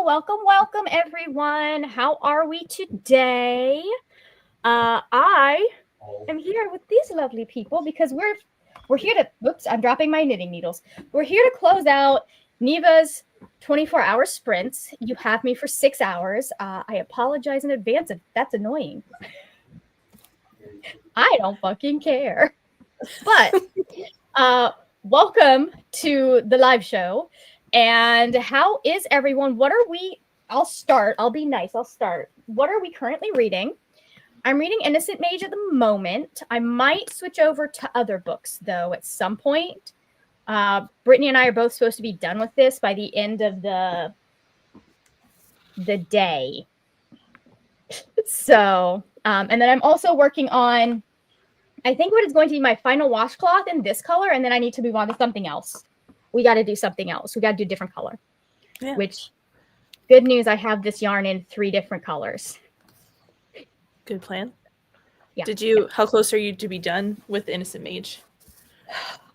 Welcome, everyone. How are we today? I am here with these lovely people because we're here to. Whoops! I'm dropping my knitting needles. We're here to close out Neva's 24-hour sprints. You have me for 6 hours. I apologize in advance if that's annoying. I don't fucking care. But welcome to the live show. And how is everyone? What are we? I'll start. I'll be nice. I'll start. What are we currently reading? I'm reading Innocent Mage at the moment. I might switch over to other books, though, at some point. Brittany and I are both supposed to be done with this by the end of the day. So, and then I'm also working on, I think what is going to be my final washcloth in this color, and then I need to move on to something else. We got to do something else. We got to do a different color. Yeah. Which, good news, I have this yarn in 3 different colors. Good plan. Yeah. How close are you to be done with Innocent Mage?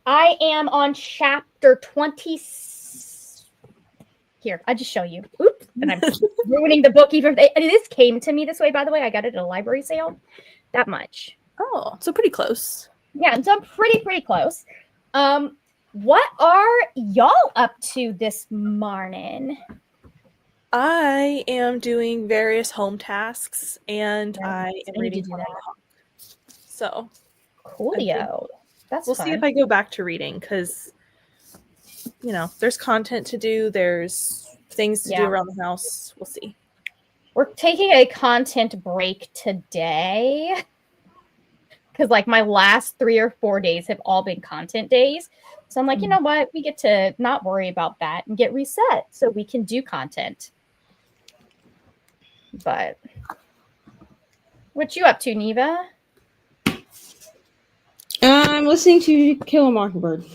I am on chapter 20. Here, I'll just show you. Oops. And I'm ruining the book even. This came to me this way, by the way. I got it at a library sale. That much. Oh, so pretty close. Yeah, so I'm pretty close. What are y'all up to this morning? I am doing various home tasks, and I am reading that. So, coolio. We'll see if I go back to reading because, there's content to do. There's things to do around the house. We'll see. We're taking a content break today because, my last 3 or 4 days have all been content days. So I'm like, you know what? We get to not worry about that and get reset so we can do content. But what you up to, Neva? I'm listening to Kill a Mockingbird,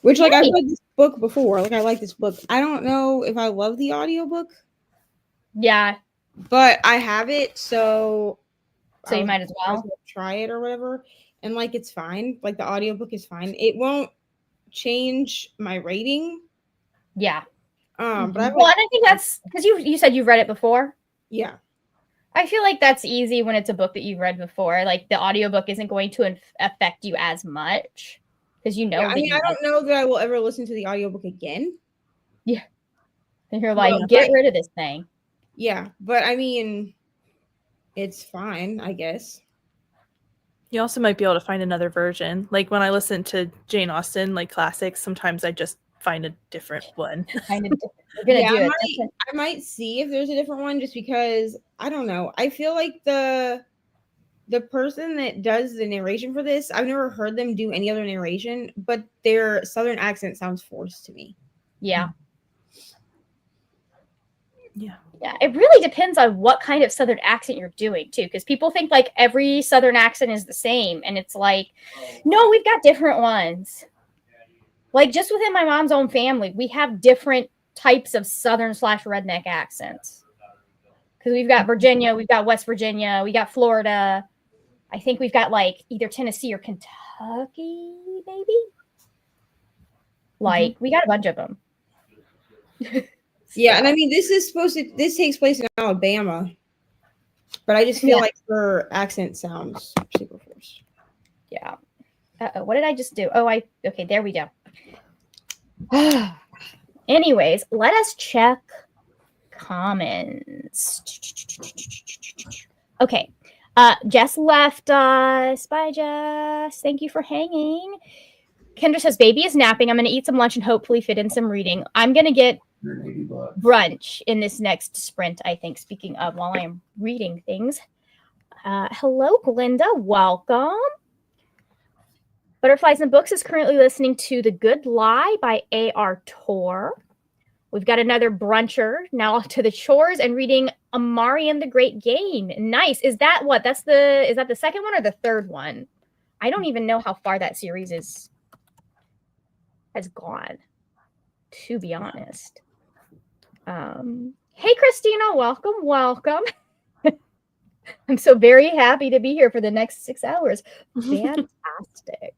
which I've read this book before. I like this book. I don't know if I love the audiobook. Yeah. But I have it, so you might as well try it or whatever. And it's fine. The audiobook is fine. It won't change my rating. Yeah. But I think that's because you said you've read it before. Yeah. I feel like that's easy when it's a book that you've read before. The audiobook isn't going to affect you as much because Yeah, I don't know that I will ever listen to the audiobook again. Yeah. And you're get rid of this thing. Yeah, but it's fine, I guess. You also might be able to find another version. When I listen to Jane Austen, classics, sometimes I just find a different one. I might see if there's a different one just because, I don't know. I feel like the person that does the narration for this, I've never heard them do any other narration, but their Southern accent sounds forced to me. Yeah. Yeah. Yeah, it really depends on what kind of Southern accent you're doing, too, because people think, every Southern accent is the same, and it's no, we've got different ones. Just within my mom's own family, we have different types of Southern/redneck accents. Because we've got Virginia, we've got West Virginia, we got Florida. I think we've got, either Tennessee or Kentucky, maybe? We got a bunch of them. Yeah, and this takes place in Alabama, but I just feel like her accent sounds super forced. Yeah. What did I just do? Okay, there we go. Anyways, let us check comments. Okay. Jess left us. Bye, Jess. Thank you for hanging. Kendra says, baby is napping. I'm going to eat some lunch and hopefully fit in some reading. I'm going to get brunch in this next sprint, I think, speaking of, while I am reading things. Hello, Glinda. Welcome. Butterflies and Books is currently listening to The Good Lie by A.R. Tor. We've got another bruncher now to the chores and reading Amari and the Great Game. Nice. Is that what? Is that the second one or the third one? I don't even know how far that series has gone, to be honest. Hey, Christina, welcome. I'm so very happy to be here for the next 6 hours. Fantastic.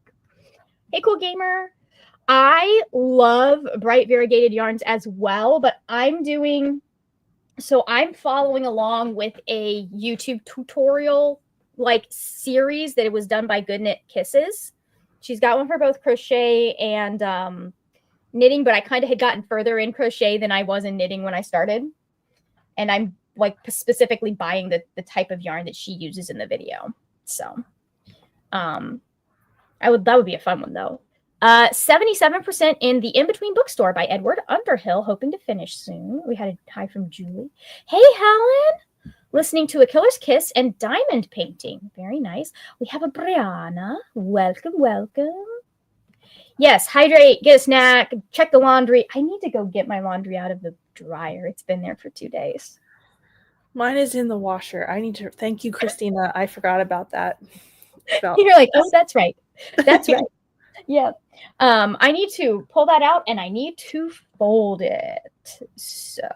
Hey, Cool Gamer. I love bright variegated yarns as well, but I'm doing So I'm following along with a YouTube tutorial like series that it was done by Goodknit Kisses. She's got one for both crochet and knitting, but I kind of had gotten further in crochet than I was in knitting when I started. And I'm like specifically buying the type of yarn that she uses in the video. So that would be a fun one though. 77% in the In-Between Bookstore by Edward Underhill, hoping to finish soon. We had a hi from Julie. Hey, Helen! Listening to A Killer's Kiss and Diamond Painting. Very nice. We have a Brianna. Welcome, welcome. Yes, hydrate, get a snack, check the laundry. I need to go get my laundry out of the dryer. It's been there for 2 days. Mine is in the washer. I need to thank you, Christina. I forgot about that. You're like, oh, that's right. That's right. Yeah. I need to pull that out and I need to fold it. So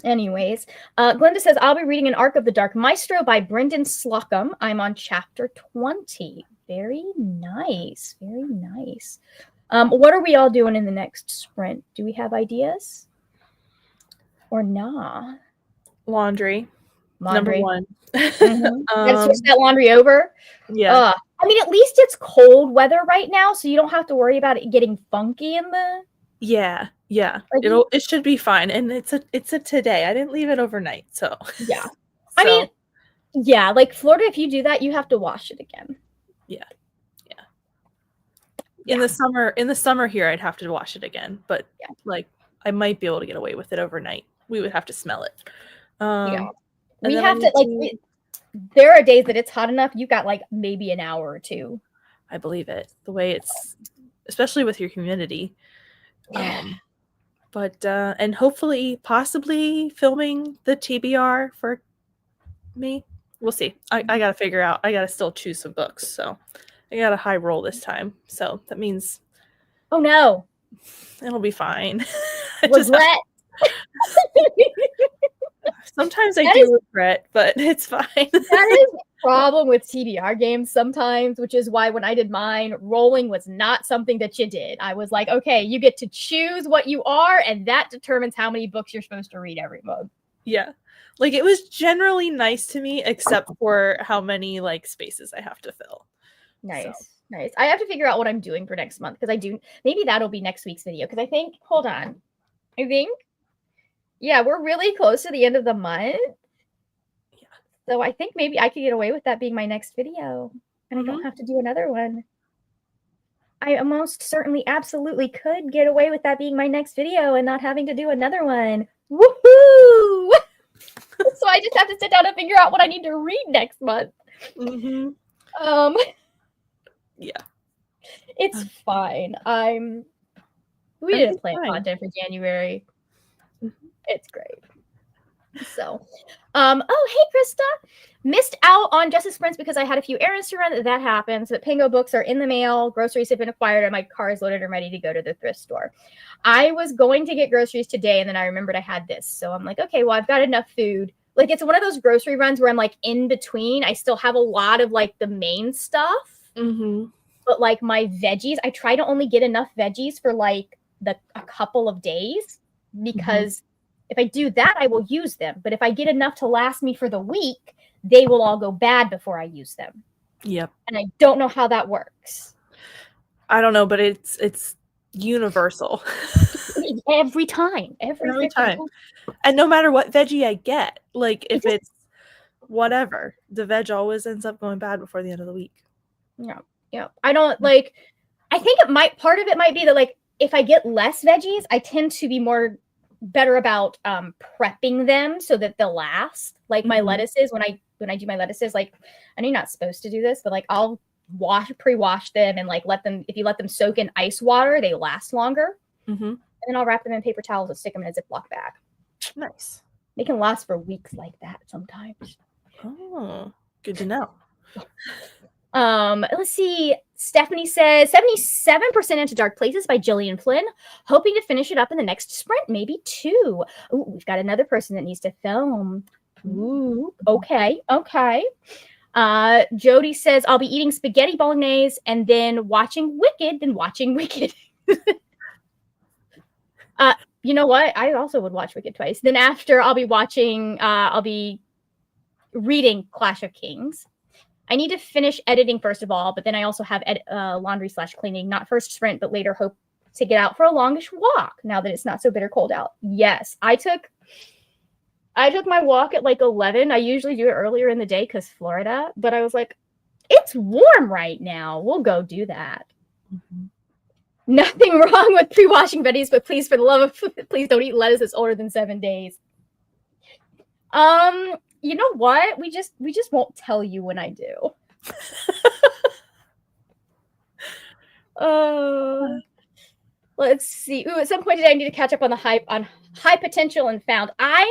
anyways, Glenda says, I'll be reading An Arc of the Dark Maestro by Brendan Slocum. I'm on chapter 20. Very nice. Very nice. What are we all doing in the next sprint? Do we have ideas? Or nah? Laundry. Number one. Gotta switch that laundry over. Yeah. I mean, at least it's cold weather right now, so you don't have to worry about it getting funky in the. Yeah. It should be fine, and it's a today. I didn't leave it overnight, so yeah. I mean, yeah, like Florida, if you do that, you have to wash it again. Yeah. In the summer here, I'd have to wash it again, but like I might be able to get away with it overnight. We would have to smell it. We have to there are days that it's hot enough. You got like maybe an hour or two. I believe it. The way it's, especially with your humidity. But and hopefully, possibly filming the TBR for me. We'll see. I gotta figure out. I gotta still choose some books, so I got a high roll this time. So that means. Oh no. It'll be fine. Regret. Sometimes I do regret, but it's fine. That is the problem with TBR games sometimes, which is why when I did mine, rolling was not something that you did. I was like, okay, you get to choose what you are, and that determines how many books you're supposed to read every month. Yeah. Like, it was generally nice to me, except for how many, like, spaces I have to fill. Nice. So. Nice. I have to figure out what I'm doing for next month, because maybe that'll be next week's video, because hold on. Yeah, we're really close to the end of the month. Yeah. So I think maybe I could get away with that being my next video. And I don't have to do another one. I most certainly absolutely could get away with that being my next video and not having to do another one. Woohoo! So I just have to sit down and figure out what I need to read next month. Yeah. It's fine. We didn't plan content for January. It's great. So, oh, hey, Krista. Missed out on Justice Sprints because I had a few errands to run. That happens. But Pingo books are in the mail. Groceries have been acquired, and my car is loaded and ready to go to the thrift store. I was going to get groceries today, and then I remembered I had this. So I'm like, okay, well, I've got enough food. Like, it's one of those grocery runs where I'm, like, in between. I still have a lot of, like, the main stuff. But, like, my veggies, I try to only get enough veggies for, like, a couple of days. Because if I do that, I will use them. But if I get enough to last me for the week, they will all go bad before I use them. Yep. And I don't know how that works. I don't know, but it's universal. Every time. Every time. And no matter what veggie I get, like if it's whatever, the veg always ends up going bad before the end of the week. Yeah. I don't like, I think part of it might be that like, if I get less veggies, I tend to be better about prepping them so that they'll last. Like my lettuces, when I do my lettuces, like I know you're not supposed to do this, but like I'll pre-wash them and like if you let them soak in ice water, they last longer. And then I'll wrap them in paper towels and stick them in a Ziploc bag. Nice. They can last for weeks like that sometimes. Oh, good to know. Let's see. Stephanie says 77% into Dark Places by Gillian Flynn. Hoping to finish it up in the next sprint, maybe 2. Ooh, we've got another person that needs to film. Ooh, okay. Jody says I'll be eating spaghetti bolognese and then watching Wicked. You know what? I also would watch Wicked twice. Then after, I'll be watching. I'll be reading Clash of Kings. I need to finish editing first of all, but then I also have laundry/cleaning. Not first sprint, but later hope to get out for a longish walk. Now that it's not so bitter cold out. Yes, I took my walk at like 11. I usually do it earlier in the day because Florida, but I was like, it's warm right now. We'll go do that. Mm-hmm. Nothing wrong with pre-washing veggies, but please, for the love of, please don't eat lettuce that's older than 7 days. You know what? We just won't tell you when I do. Let's see. Ooh, at some point today, I need to catch up on the High Potential and Found. I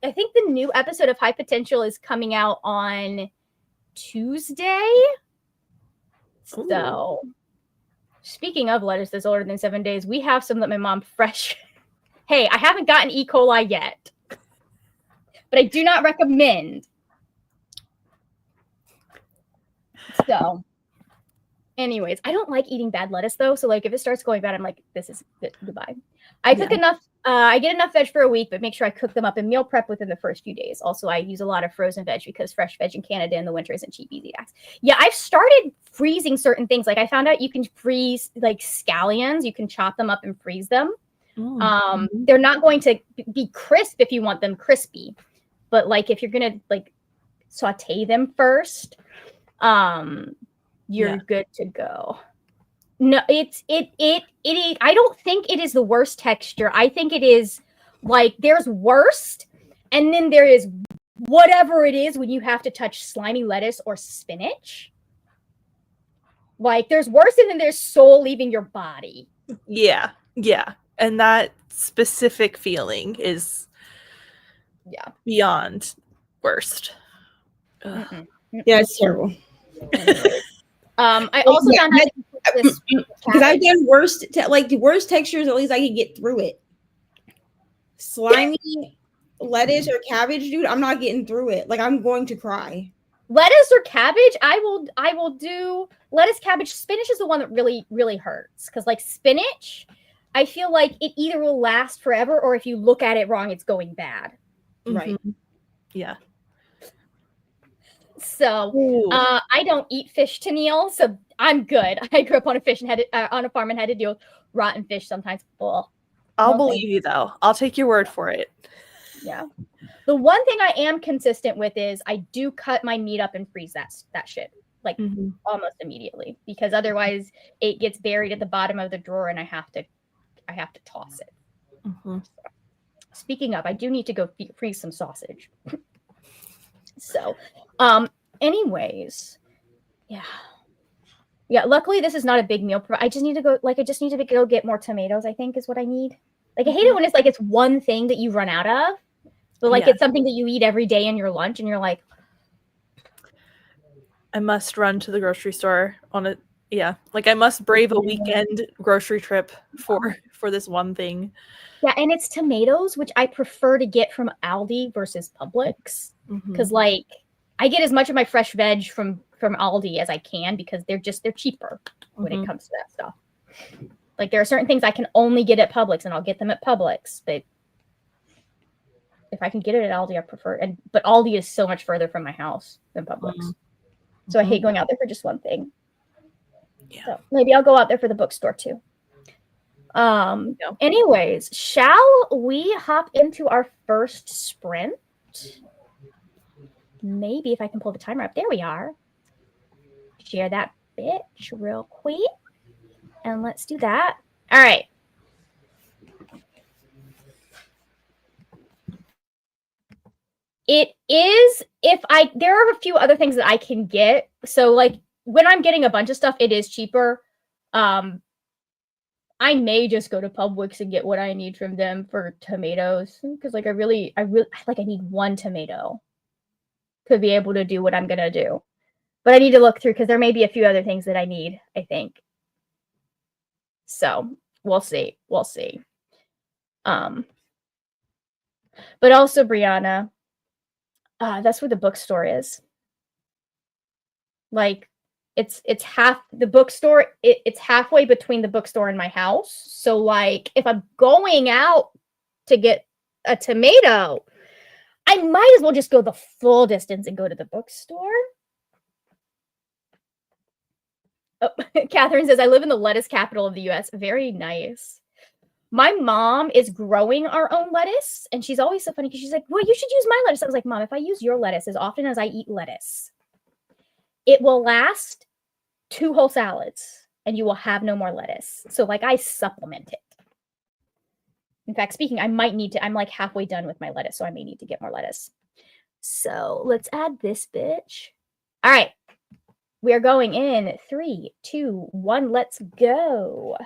think the new episode of High Potential is coming out on Tuesday. Ooh. So, speaking of lettuce that's older than 7 days, we have some that my mom fresh. Hey, I haven't gotten E. coli yet, but I do not recommend. So, anyways, I don't like eating bad lettuce though. So like if it starts going bad, I'm like, this is goodbye. I cook enough. I get enough veg for a week, but make sure I cook them up and meal prep within the first few days. Also, I use a lot of frozen veg because fresh veg in Canada in the winter isn't cheap, easy to access. Yeah, I've started freezing certain things. Like I found out you can freeze like scallions. You can chop them up and freeze them. They're not going to be crisp if you want them crispy, but like if you're gonna like saute them first, you're good to go. No, it is, I don't think it is the worst texture. I think it is like there's worst, and then there is whatever it is when you have to touch slimy lettuce or spinach. Like there's worse, and then there's soul leaving your body. Yeah. And that specific feeling is beyond worst. Yeah, it's terrible. I also found out because I've done worst textures. At least I can get through it. Slimy lettuce or cabbage, dude. I'm not getting through it. Like I'm going to cry. Lettuce or cabbage, I will do lettuce, cabbage. Spinach is the one that really, really hurts because like spinach, I feel like it either will last forever or if you look at it wrong, it's going bad. Right. Yeah. So I don't eat fish, Tennille, so I'm good. I grew up on a farm and had to deal with rotten fish sometimes. Ugh. I'll believe you though. I'll take your word for it. Yeah. The one thing I am consistent with is I do cut my meat up and freeze that shit like almost immediately because otherwise it gets buried at the bottom of the drawer and I have to toss it. So, speaking of, I do need to go freeze some sausage. So, anyways, yeah. Luckily, this is not a big meal. I just need to go. Like, I just need to go get more tomatoes. I think is what I need. Like, I hate it when it's like it's one thing that you run out of, but like it's something that you eat every day in your lunch, and you're like, I must run to the grocery store on a like I must brave a weekend grocery trip for this one thing. Yeah, and it's tomatoes, which I prefer to get from Aldi versus Publix. Because like I get as much of my fresh veg from Aldi as I can because they're cheaper when it comes to that stuff. Like there are certain things I can only get at Publix and I'll get them at Publix, but if I can get it at Aldi, I prefer but Aldi is so much further from my house than Publix. So I hate going out there for just one thing. Yeah. So maybe I'll go out there for the bookstore too. Anyways, shall we hop into our first sprint? Maybe if I can pull the timer up. There we are. Share that bitch real quick. And let's do that. All right. It is there are a few other things that I can get. So like when I'm getting a bunch of stuff, it is cheaper. I may just go to Publix and get what I need from them for tomatoes because like I really need one tomato to be able to do what I'm gonna do. But I need to look through because there may be a few other things that I need, I think. So we'll see. But also Brianna, that's where the bookstore is. Like it's half the bookstore. It's halfway between the bookstore and my house. So like if I'm going out to get a tomato. I might as well just go the full distance and go to the bookstore. Oh, Catherine says, I live in the lettuce capital of the US. Very nice. My mom is growing our own lettuce, and she's always so funny because she's like, well, you should use my lettuce. I was like, Mom, if I use your lettuce as often as I eat lettuce, it will last 2 whole salads, and you will have no more lettuce. So, like, I supplement it. In fact, speaking, I might need to, I'm like halfway done with my lettuce, so I may need to get more lettuce. So let's add this bitch. All right. We are going in 3, 2, 1. Let's go.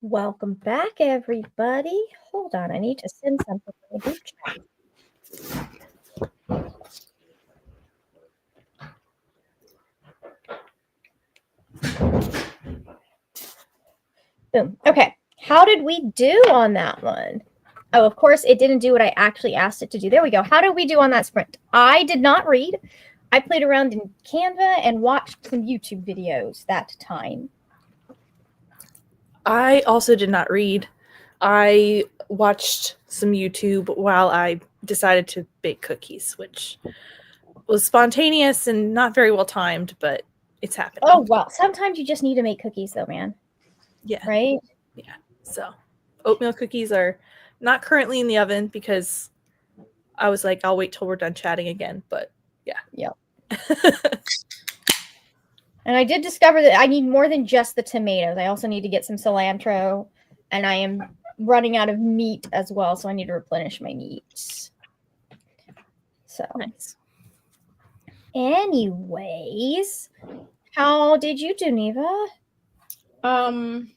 Welcome back, everybody. Hold on, I need to send something in the group chat. Boom. Okay, how did we do on that one? Oh, of course, it didn't do what I actually asked it to do. There we go. How did we do on that sprint? I did not read. I played around in Canva and watched some YouTube videos that time. I also did not read. I watched some YouTube while I decided to bake cookies, which was spontaneous and not very well timed, but it's happening. Oh, well, sometimes you just need to make cookies though, man. Yeah. Right? Yeah. So oatmeal cookies are not currently in the oven because I was like, I'll wait till we're done chatting again, but yeah. Yep. And I did discover that I need more than just the tomatoes. I also need to get some cilantro, and I am running out of meat as well, so I need to replenish my meat. So nice. Anyways, how did you do, Neva? I'm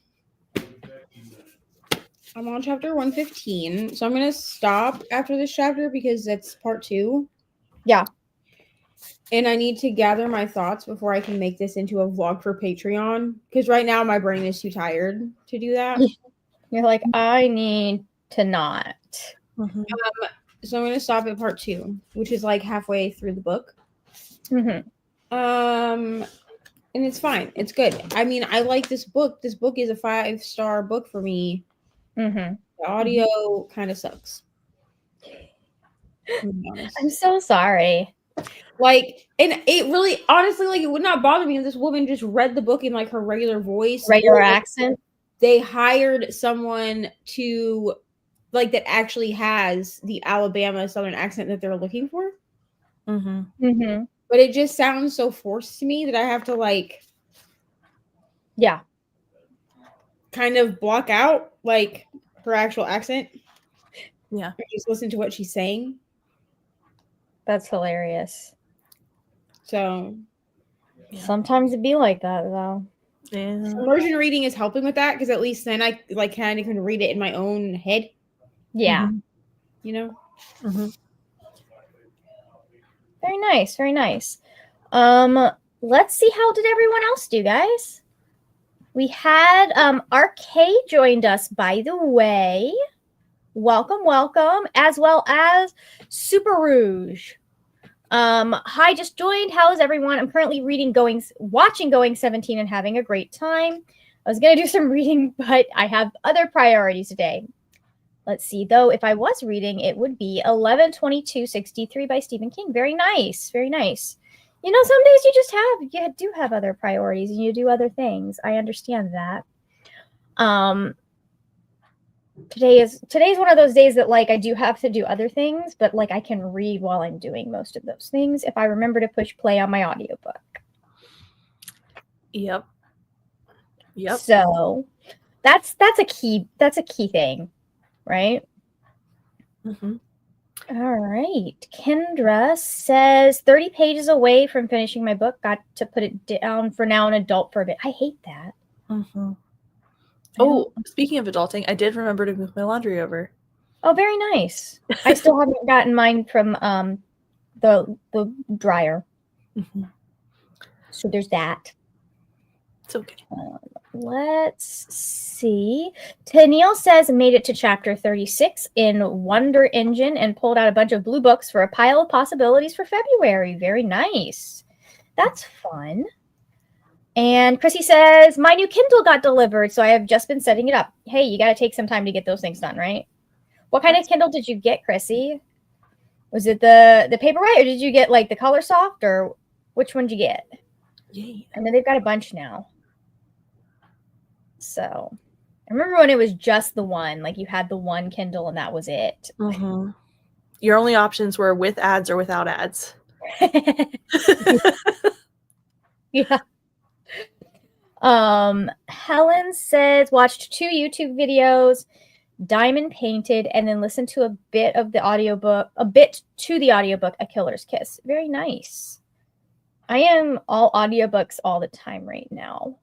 on chapter 115, so I'm gonna stop after this chapter because that's part 2. Yeah. And I need to gather my thoughts before I can make this into a vlog for Patreon. Because right now my brain is too tired to do that. You're like, I need to not. Mm-hmm. So I'm going to stop at part 2, which is like halfway through the book. Mm-hmm. And it's fine. It's good. I mean, I like this book. This book is a 5-star book for me. Mm-hmm. The audio kind of sucks. I'm so sorry. Like, and it really, honestly, like, it would not bother me if this woman just read the book in like her regular voice, regular accent. They hired someone to, like, that actually has the Alabama Southern accent that they're looking for. Mm-hmm. Mm-hmm. But it just sounds so forced to me that I have to, like, yeah, kind of block out like her actual accent. Yeah, or just listen to what she's saying. That's hilarious. So sometimes it'd be like that though. Yeah. Immersion reading is helping with that because at least then I like kind of can read it in my own head. Yeah. Mm-hmm. You know? Mm-hmm. Very nice, very nice. Let's see, how did everyone else do, guys? We had RK joined us, by the way. Welcome, welcome, as well as Super Rouge. Hi, just joined. How is everyone? I'm currently watching Going 17 and having a great time. I was gonna do some reading, but I have other priorities today. Let's see, though, if I was reading, it would be 11/22/63 by Stephen King. Very nice, very nice. You know, some days you do have other priorities and you do other things. I understand that. Today's one of those days that, like, I do have to do other things, but, like, I can read while I'm doing most of those things if I remember to push play on my audiobook. Yep. So that's a key thing, right? Mm-hmm. All right. Kendra says 30 pages away from finishing my book. Got to put it down for now, an adult for a bit. I hate that. Mm-hmm. Oh, speaking of adulting, I did remember to move my laundry over. Oh, very nice. I still haven't gotten mine from the dryer. Mm-hmm. So there's that. It's okay. Let's see. Tennille says made it to chapter 36 in Wonder Engine and pulled out a bunch of blue books for a pile of possibilities for February. Very nice. That's fun. And Chrissy says, my new Kindle got delivered, so I have just been setting it up. Hey, you got to take some time to get those things done, right? What kind of Kindle did you get, Chrissy? Was it the Paperwhite, or did you get, like, the Color Soft, or which one did you get? Yay. I know they've got a bunch now. So I remember when it was just the one, like, you had the one Kindle and that was it. Mm-hmm. Your only options were with ads or without ads. Yeah. Helen says watched 2 YouTube videos, diamond painted, and then listened to a bit to the audiobook, A Killer's Kiss. Very nice. I am all audiobooks all the time right now.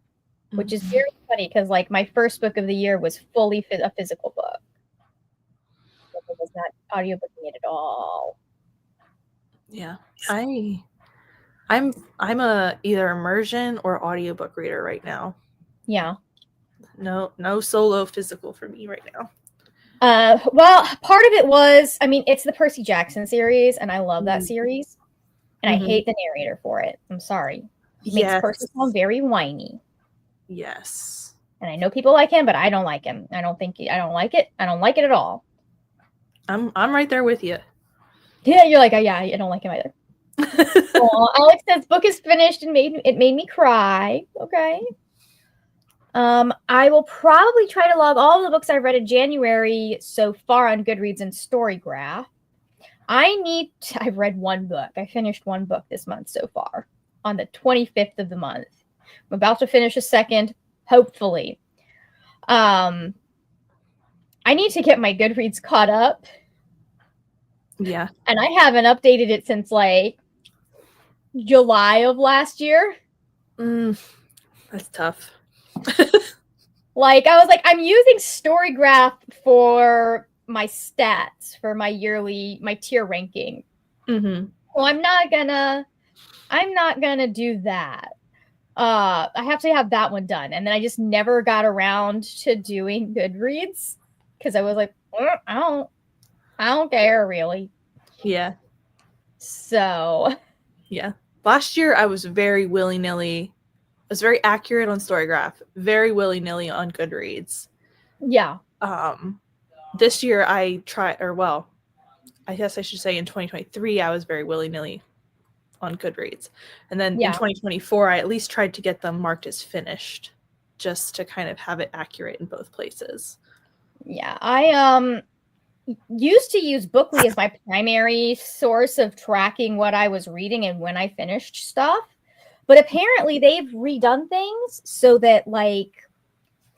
which is very funny because like my first book of the year was fully a physical book. It was not audiobooking it at all. Yeah, I'm a either immersion or audiobook reader right now. Yeah. No solo physical for me right now. Well, part of it was, I mean, it's the Percy Jackson series, and I love that series, and I hate the narrator for it. I'm sorry. He makes Percy sound very whiny. Yes. And I know people like him, but I don't like him. I don't like it. I don't like it at all. I'm right there with you. Yeah, you're like, oh yeah, I don't like him either. Well, Alex says book is finished and it made me cry. Okay. I will probably try to log all the books I've read in January so far on Goodreads and Storygraph. I've read one book. I finished one book this month so far on the 25th of the month. I'm about to finish a second, hopefully. I need to get my Goodreads caught up. Yeah. And I haven't updated it since like July of last year. That's tough. Like, I was like, I'm using Storygraph for my stats, for my tier ranking. Mm-hmm. So I'm not gonna do that. I have to have that one done. And then I just never got around to doing Goodreads because I was like, I don't care really. Yeah. So. Yeah. Last year I was very willy-nilly. I was very accurate on Storygraph, very willy-nilly on Goodreads. Yeah. This year I guess I should say in 2023 I was very willy-nilly on Goodreads. And then in 2024 I at least tried to get them marked as finished just to kind of have it accurate in both places. Yeah, I used to use Bookly as my primary source of tracking what I was reading and when I finished stuff. But apparently they've redone things so that like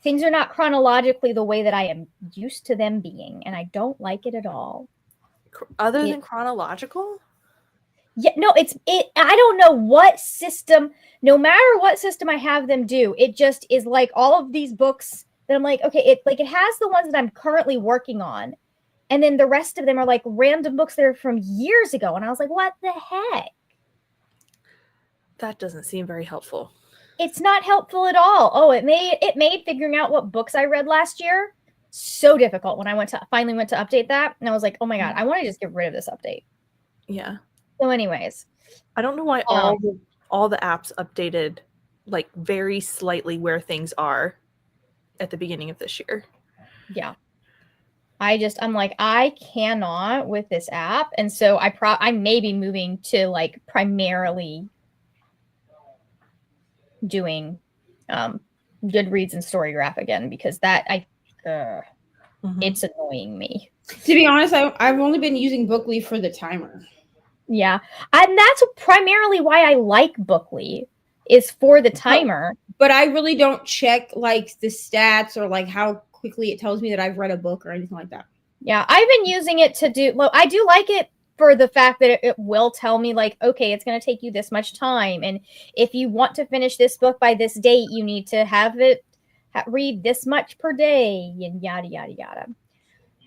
things are not chronologically the way that I am used to them being, and I don't like it at all. Other than chronological? Yeah, no, I don't know what system, no matter what system I have them do, it just is like all of these books that I'm like, okay, it has the ones that I'm currently working on. And then the rest of them are like random books that are from years ago. And I was like, what the heck? That doesn't seem very helpful. It's not helpful at all. Oh, it made figuring out what books I read last year so difficult when I finally went to update that. And I was like, oh my God, I want to just get rid of this update. Yeah. So anyways. I don't know why all the apps updated like very slightly where things are at the beginning of this year. Yeah. I'm like, I cannot with this app. And so I may be moving to like primarily doing Goodreads and Storygraph again, because it's annoying me. To be honest, I've only been using Bookly for the timer. Yeah. And that's primarily why I like Bookly, is for the timer. But I really don't check like the stats or like how quickly it tells me that I've read a book or anything like that. Yeah, I've been using it to do, well, I do like it for the fact that it will tell me like, okay, it's going to take you this much time. And if you want to finish this book by this date, you need to have it read this much per day and yada, yada, yada.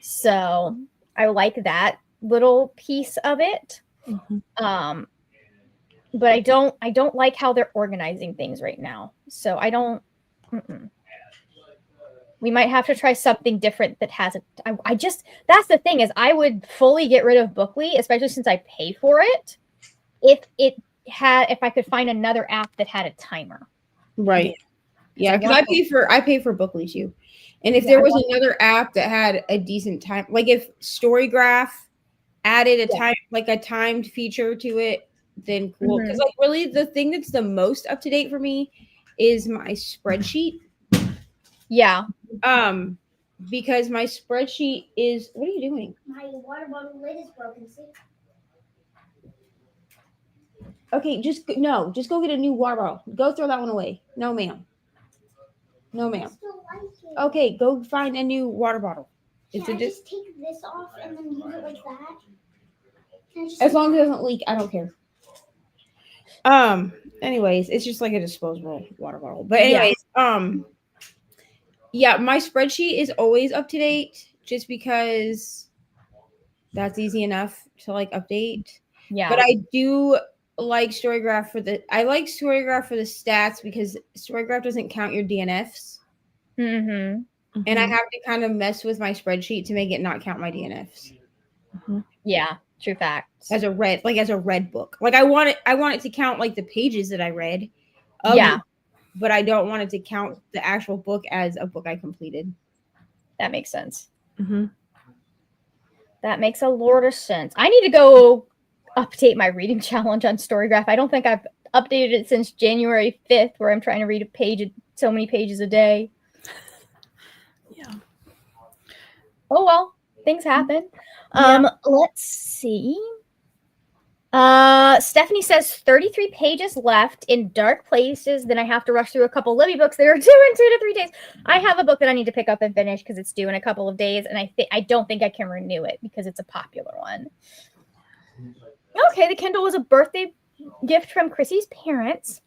So I like that little piece of it. Mm-hmm. But I don't like how they're organizing things right now. So I don't, we might have to try something different that has that's the thing, is I would fully get rid of Bookly, especially since I pay for it, if I could find another app that had a timer. Right. Yeah, because I pay for Bookly too. And if there was another app that had a decent time, like if Storygraph added a timed feature to it, then cool. Because like really the thing that's the most up to date for me is my spreadsheet. Yeah. Because my spreadsheet is, what are you doing? My water bottle lid is broken. See? Okay, just go get a new water bottle. Go throw that one away. No, ma'am. No, ma'am. Okay, go find a new water bottle. Can I just take this off and then leave it like that? As long as it doesn't leak, I don't care. Anyways, it's just like a disposable water bottle. But anyways, yeah, my spreadsheet is always up to date just because that's easy enough to like update. Yeah. But I do like Storygraph for the stats because Storygraph doesn't count your DNFs. Mm-hmm. And I have to kind of mess with my spreadsheet to make it not count my DNFs. Yeah, true facts. As a read book. Like I want it to count like the pages that I read. Yeah. But I don't want it to count the actual book as a book I completed. That makes sense. Mm-hmm. That makes a lot of sense. I need to go update my reading challenge on Storygraph. I don't think I've updated it since January 5th, where I'm trying to read so many pages a day. Yeah. Oh well, things happen. Let's see. Stephanie says 33 pages left in Dark Places. Then I have to rush through a couple Libby books that are due in 2 to 3 days. I have a book that I need to pick up and finish because it's due in a couple of days, and I don't think I can renew it because it's a popular one. Okay, the Kindle was a birthday gift from Chrissy's parents,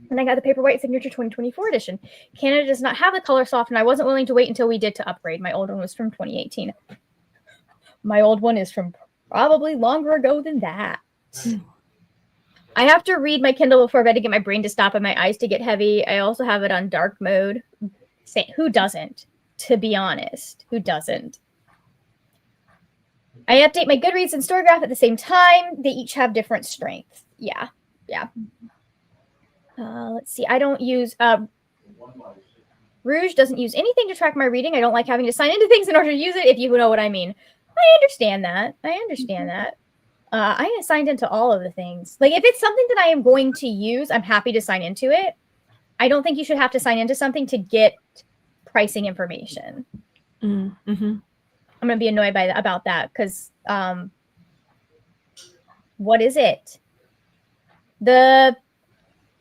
and I got the Paperwhite Signature 2024 edition. Canada does not have the color soft, and I wasn't willing to wait until we did to upgrade. My old one was from 2018. My old one is from probably longer ago than that. I have to read my Kindle before bed to get my brain to stop and my eyes to get heavy. I also have it on dark mode. Who doesn't? To be honest, who doesn't? I update my Goodreads and Storygraph at the same time. They each have different strengths. Yeah. Let's see. I don't use Rouge doesn't use anything to track my reading. I don't like having to sign into things in order to use it, if you know what I mean. I understand that. I am signed into all of the things. Like, if it's something that I am going to use, I'm happy to sign into it. I don't think you should have to sign into something to get pricing information. Mm-hmm. I'm going to be annoyed about that because what is it? The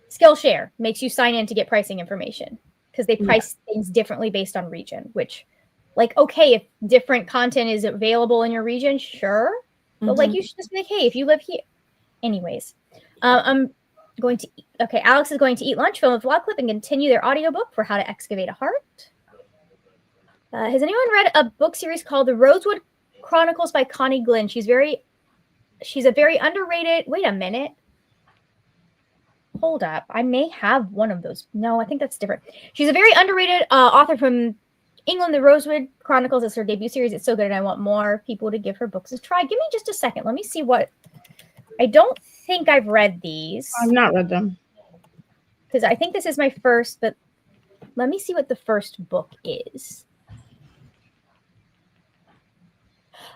Skillshare makes you sign in to get pricing information because they price things differently based on region, which, like, okay, if different content is available in your region, sure. But like, you should just be like, hey, if you live here. Anyways, I'm going to Alex is going to eat lunch, film a vlog clip, and continue their audiobook for How to Excavate a Heart. Has anyone read a book series called The Rosewood Chronicles by Connie Glynn? She's a very underrated. Wait a minute. Hold up. I may have one of those. No, I think that's different. She's a very underrated author from England. The Rosewood Chronicles is her debut series. It's so good, and I want more people to give her books a try. Give me just a second. Let me see what. I don't think I've read these. I've not read them. Because I think this is my first, but let me see what the first book is.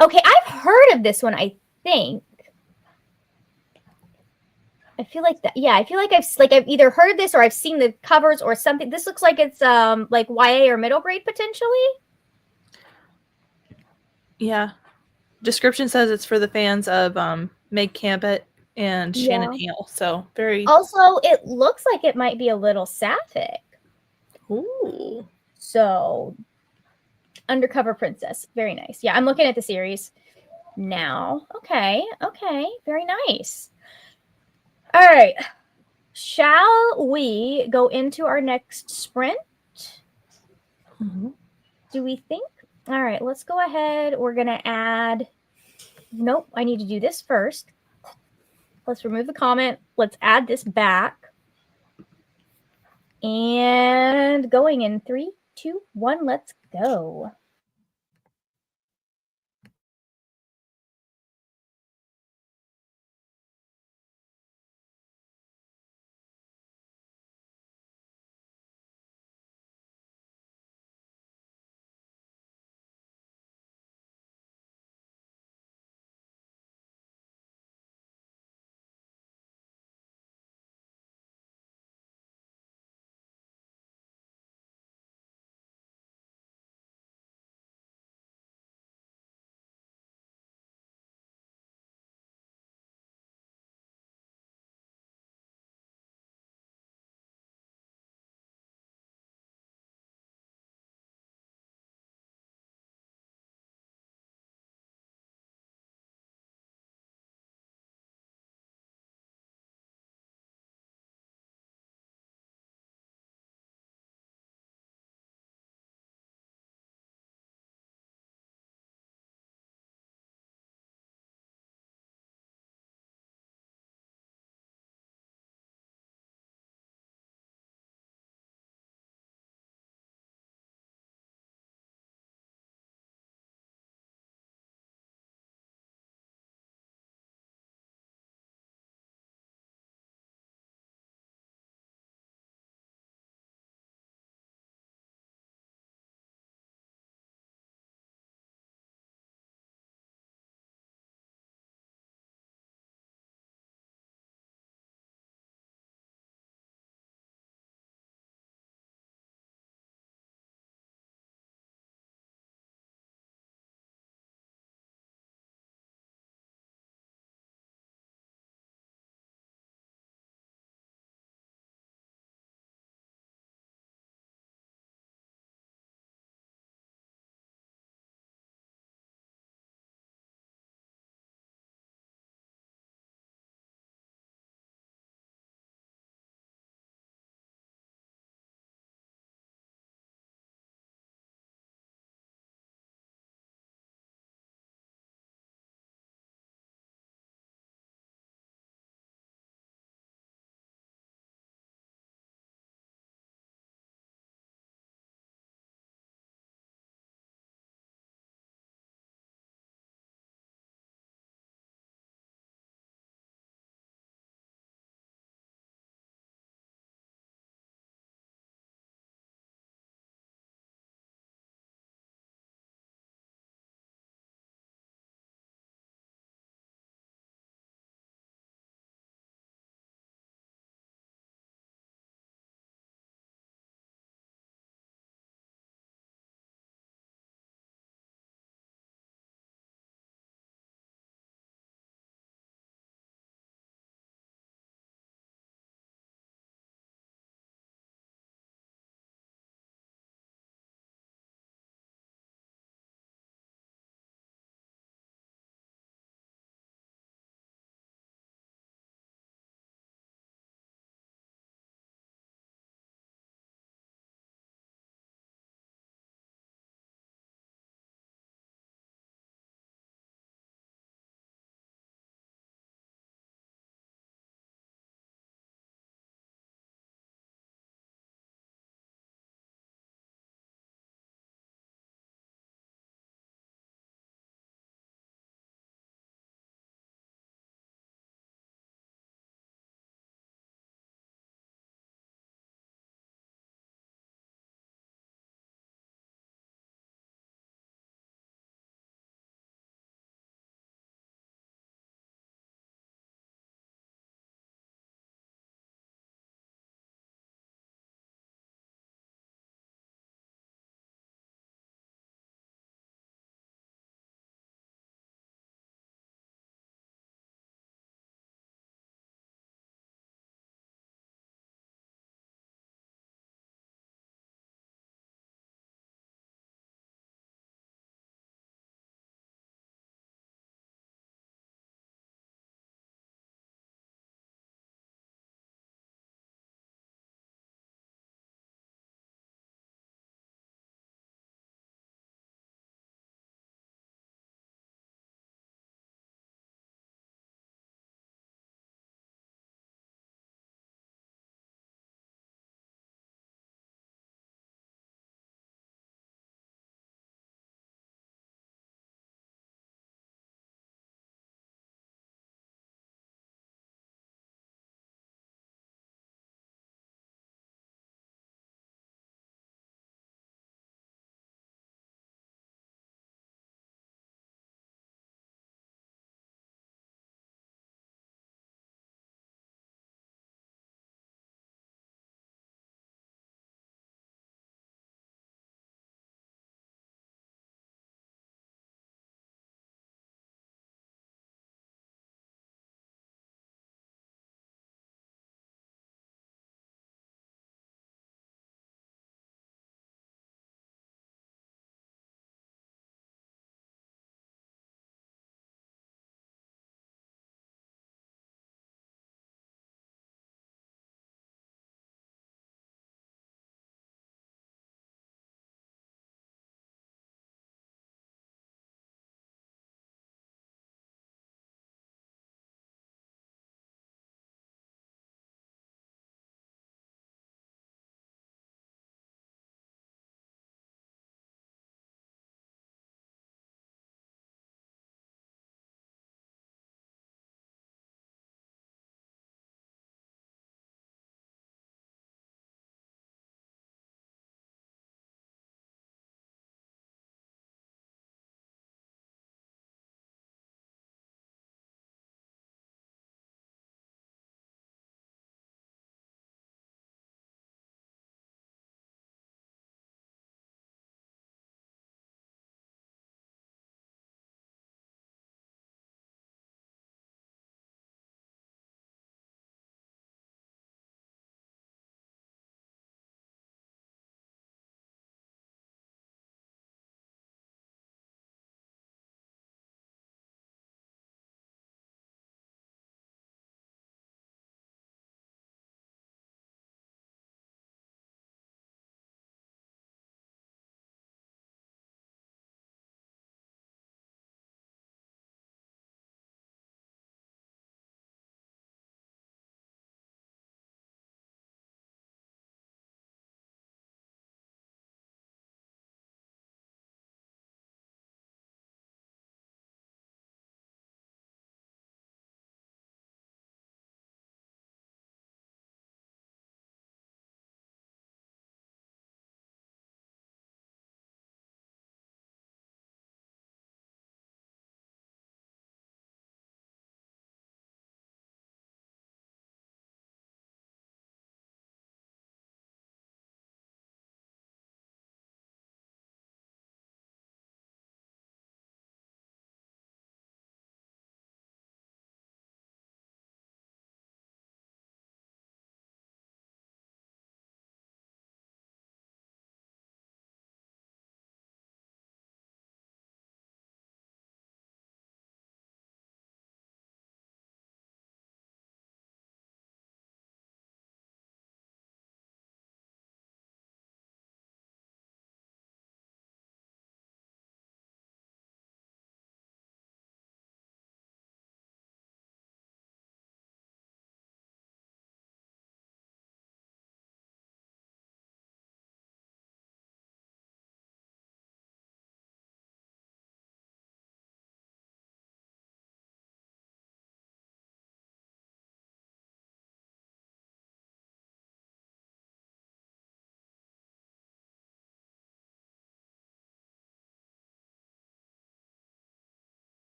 Okay, I've heard of this one, I think. I feel like that. Yeah, I feel like I've either heard this or I've seen the covers or something. This looks like it's like YA or middle grade potentially. Yeah. Description says it's for the fans of Meg Cabot and Shannon Hale. So very. Also, it looks like it might be a little sapphic. Ooh. So, Undercover Princess, very nice. Yeah, I'm looking at the series now. Okay, very nice. All right, shall we go into our next sprint? Do we think? All right, let's go ahead. We're gonna add. Nope, I need to do this first. Let's remove the comment. Let's add this back. And going in 3, 2, 1, let's go.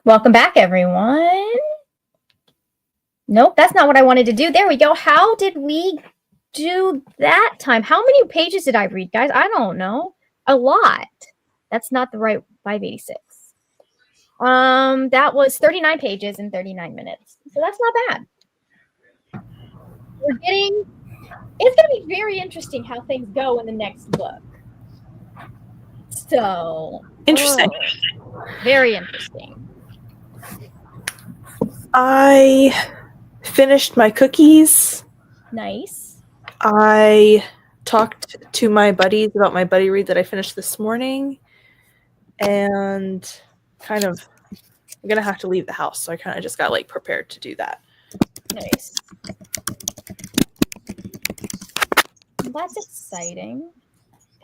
Welcome back, everyone. Nope, that's not what I wanted to do. There we go. How did we do that time? How many pages did I read, guys? I don't know. A lot. That's not the right 586. That was 39 pages in 39 minutes. So that's not bad. It's going to be very interesting how things go in the next book. So Interesting. Very interesting. I finished my cookies. Nice. I talked to my buddies about my buddy read that I finished this morning, and I'm gonna have to leave the house, so I kind of just got like prepared to do that. Nice. That's exciting.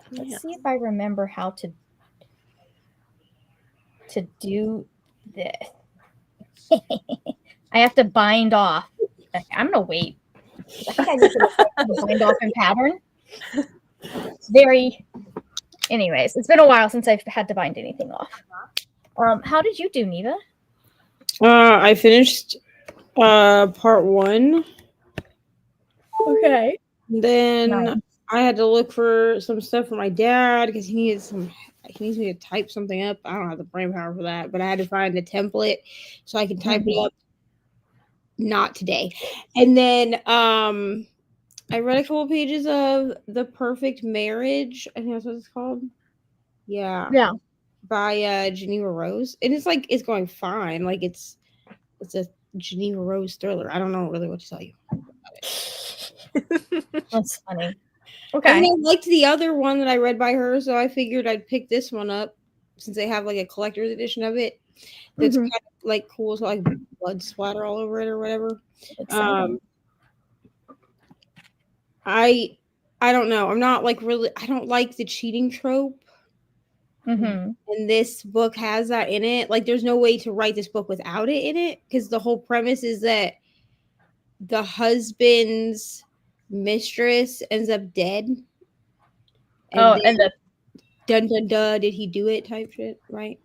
Let's see if I remember how to do this. I have to bind off. Okay, I'm gonna wait. I think I need to bind off in pattern. Anyways, it's been a while since I've had to bind anything off. How did you do, Neva? I finished part 1. Okay. Then Nice. I had to look for some stuff for my dad because he needs me to type something up. I don't have the brain power for that, but I had to find a template so I can type it up. Not today. And then I read a couple pages of The Perfect Marriage. I think that's what it's called. Yeah. By Geneva Rose. And it's going fine. Like it's a Geneva Rose thriller. I don't know really what to tell you. That's funny. Okay. I mean, I liked the other one that I read by her, so I figured I'd pick this one up since they have like a collector's edition of it. That's kind of like cool, so like blood splatter all over it or whatever. I don't know. I'm not like really. I don't like the cheating trope. And this book has that in it. Like, there's no way to write this book without it in it, because the whole premise is that the husband's mistress ends up dead. And the dun dun dun, did he do it type shit, right?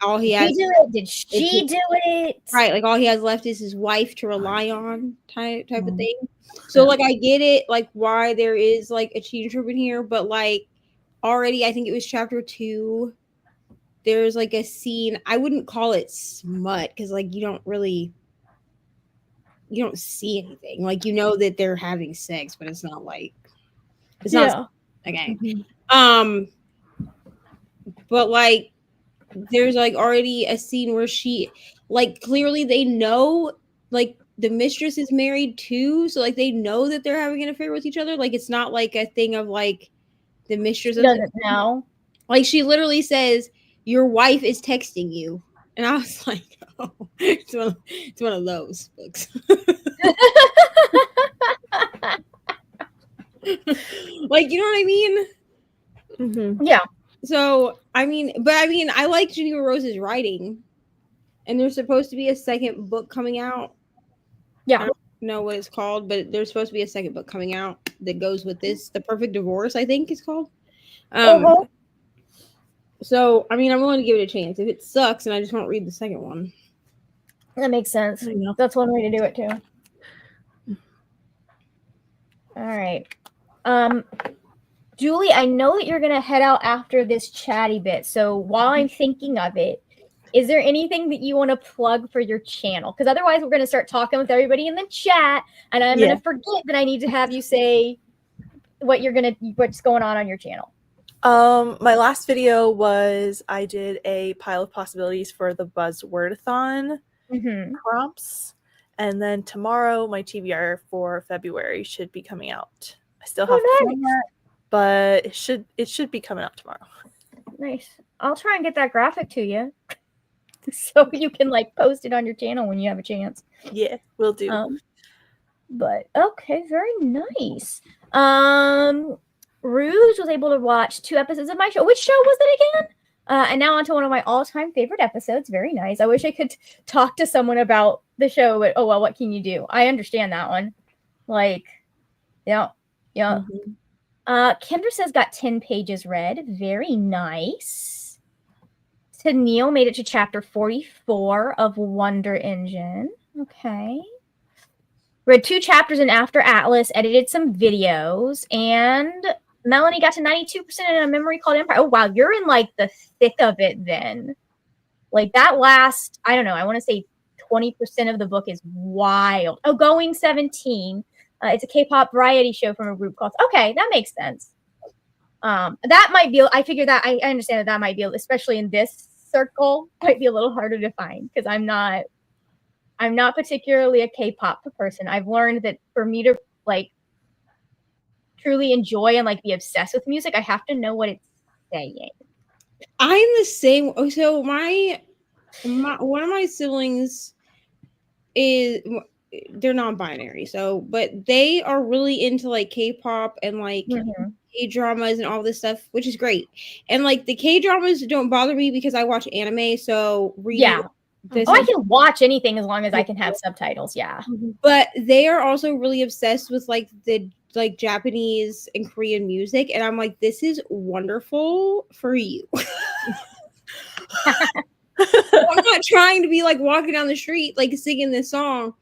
All he has. Did she do it? Right, like all he has left is his wife to rely on, type of thing. So like I get it, like why there is like a cheating trope in here, but like already I think it was chapter 2. There's like a scene. I wouldn't call it smut because like you don't see anything. Like you know that they're having sex, but it's not like not okay. But like there's like already a scene where she like clearly they know like the mistress is married too, so like they know that they're having an affair with each other. Like it's not like a thing of like the mistress doesn't know. Like she literally says, "Your wife is texting you," and I was like, "Oh, it's one of those books." Like, you know what I mean? Yeah. So I mean, I like Geneva Rose's writing, and there's supposed to be a second book coming out. Yeah. I don't know what it's called, but there's supposed to be a second book coming out that goes with this. The Perfect Divorce, I think, is called. So I mean, I'm willing to give it a chance. If it sucks, and I just won't read the second one. That makes sense. That's one way to do it too. All right. Julie, I know that you're gonna head out after this chatty bit. So while I'm thinking of it, is there anything that you want to plug for your channel? Because otherwise we're gonna start talking with everybody in the chat, and I'm gonna forget that I need to have you say what's going on your channel. My last video was I did a pile of possibilities for the Buzzwordathon prompts, and then tomorrow my TBR for February should be coming out. I still have to film that, but it should be coming out tomorrow. Nice. I'll try and get that graphic to you, so you can like post it on your channel when you have a chance. Yeah, will do. But okay, very nice. Rouge was able to watch 2 episodes of my show. Which show was it again? And now onto one of my all-time favorite episodes. Very nice. I wish I could talk to someone about the show, but oh well, what can you do? I understand that one. Like, yeah. Kendra says got 10 pages read. Very nice. Tennille made it to chapter 44 of Wonder Engine. Okay. Read 2 chapters in After Atlas, edited some videos, and Melanie got to 92% in a memory called Empire. Oh, wow. You're in like the thick of it then. Like that last, I don't know, I want to say 20% of the book is wild. Oh, Going 17. It's a K-pop variety show from a group called, okay, that makes sense. That might be, I figure that, I understand that might be, especially in this circle, might be a little harder to find because I'm not particularly a K-pop person. I've learned that for me to like truly enjoy and like be obsessed with music, I have to know what it's saying. I'm the same. So my one of my siblings is, they're non-binary, so but they are really into like K-pop and like K-dramas and all this stuff, which is great. And like the K-dramas don't bother me because I watch anime, so I can watch anything as long as I can have subtitles. Yeah. But they are also really obsessed with like the like Japanese and Korean music, and I'm like, this is wonderful for you. I'm not trying to be like walking down the street like singing this song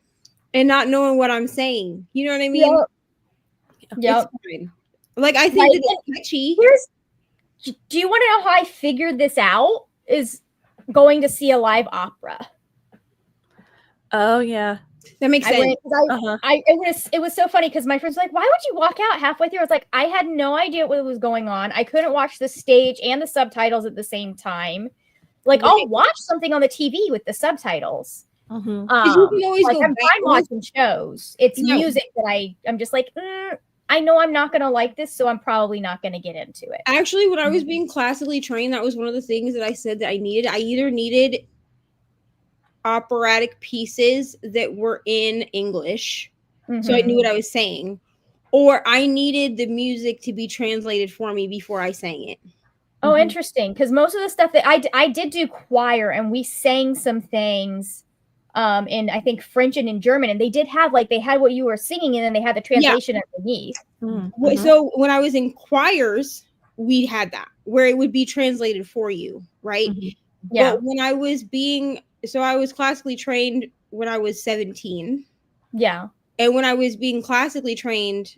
and not knowing what I'm saying. You know what I mean? Yep. Like I think that it's catchy. Do you want to know how I figured this out? Is going to see a live opera. Oh yeah. That makes sense. It was so funny because my friends were like, why would you walk out halfway through? I was like, I had no idea what was going on. I couldn't watch the stage and the subtitles at the same time. Like, I'll watch something on the TV with the subtitles. You can always like, go I'm fine watching shows. It's music that I'm just like, I know I'm not going to like this, so I'm probably not going to get into it. Actually, when I was being classically trained, that was one of the things that I said that I needed. I either needed operatic pieces that were in English, so I knew what I was saying, or I needed the music to be translated for me before I sang it. Oh, interesting. Because most of the stuff that I did do choir, and we sang some things in, I think, French and in German, and they did have they had what you were singing, and then they had the translation underneath. So when I was in choirs, we had that where it would be translated for you, right? Yeah. But when I was I was classically trained when I was 17. Yeah. And when I was being classically trained,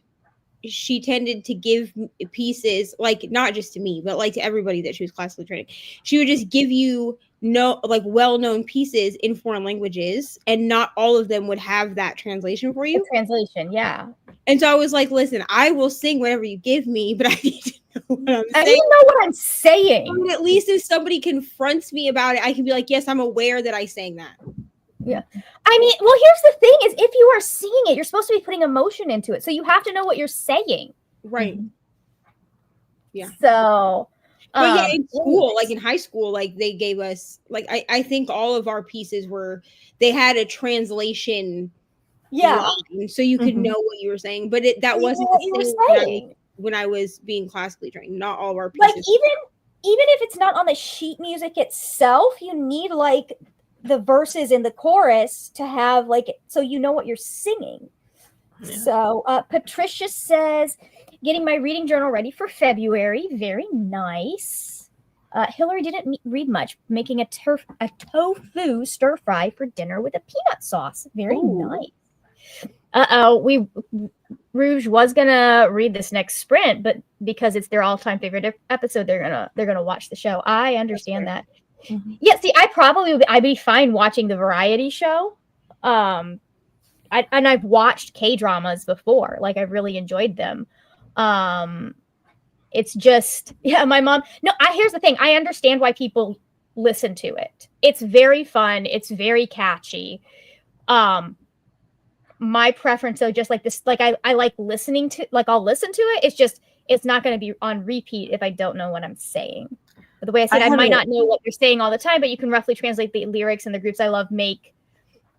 she tended to give pieces, like not just to me, but like to everybody that she was classically training. She would just give you well-known pieces in foreign languages, and not all of them would have that translation for you. The translation, yeah. And so I was like, listen, I will sing whatever you give me, but I need to know what I'm saying. I need to know what I'm saying. But at least if somebody confronts me about it, I can be like, yes, I'm aware that I sang that. Yeah. I mean, well, here's the thing is if you are singing it, you're supposed to be putting emotion into it. So you have to know what you're saying. Right. Yeah. So but yeah, in school, like in high school, like they gave us I think all of our pieces they had a translation line, so you could know what you were saying, but that wasn't what you were saying when I was being classically trained. Not all of our pieces. Like even if it's not on the sheet music itself, you need like the verses in the chorus to have so you know what you're singing. Yeah. So Patricia says, getting my reading journal ready for February. Very nice. Hillary didn't read much, making a tofu stir fry for dinner with a peanut sauce. Very nice. Rouge was gonna read this next sprint, but because it's their all-time favorite episode, they're gonna watch the show. I understand that. Yeah, see, I'd be fine watching the variety show. I've watched K-dramas before. Like, I really enjoyed them. It's just, my mom. No, here's the thing. I understand why people listen to it. It's very fun. It's very catchy. My preference, though, just like this, I like listening to, I'll listen to it. It's just, it's not going to be on repeat if I don't know what I'm saying. But the way I said, I might not know what you're saying all the time, but you can roughly translate the lyrics, and the groups I love make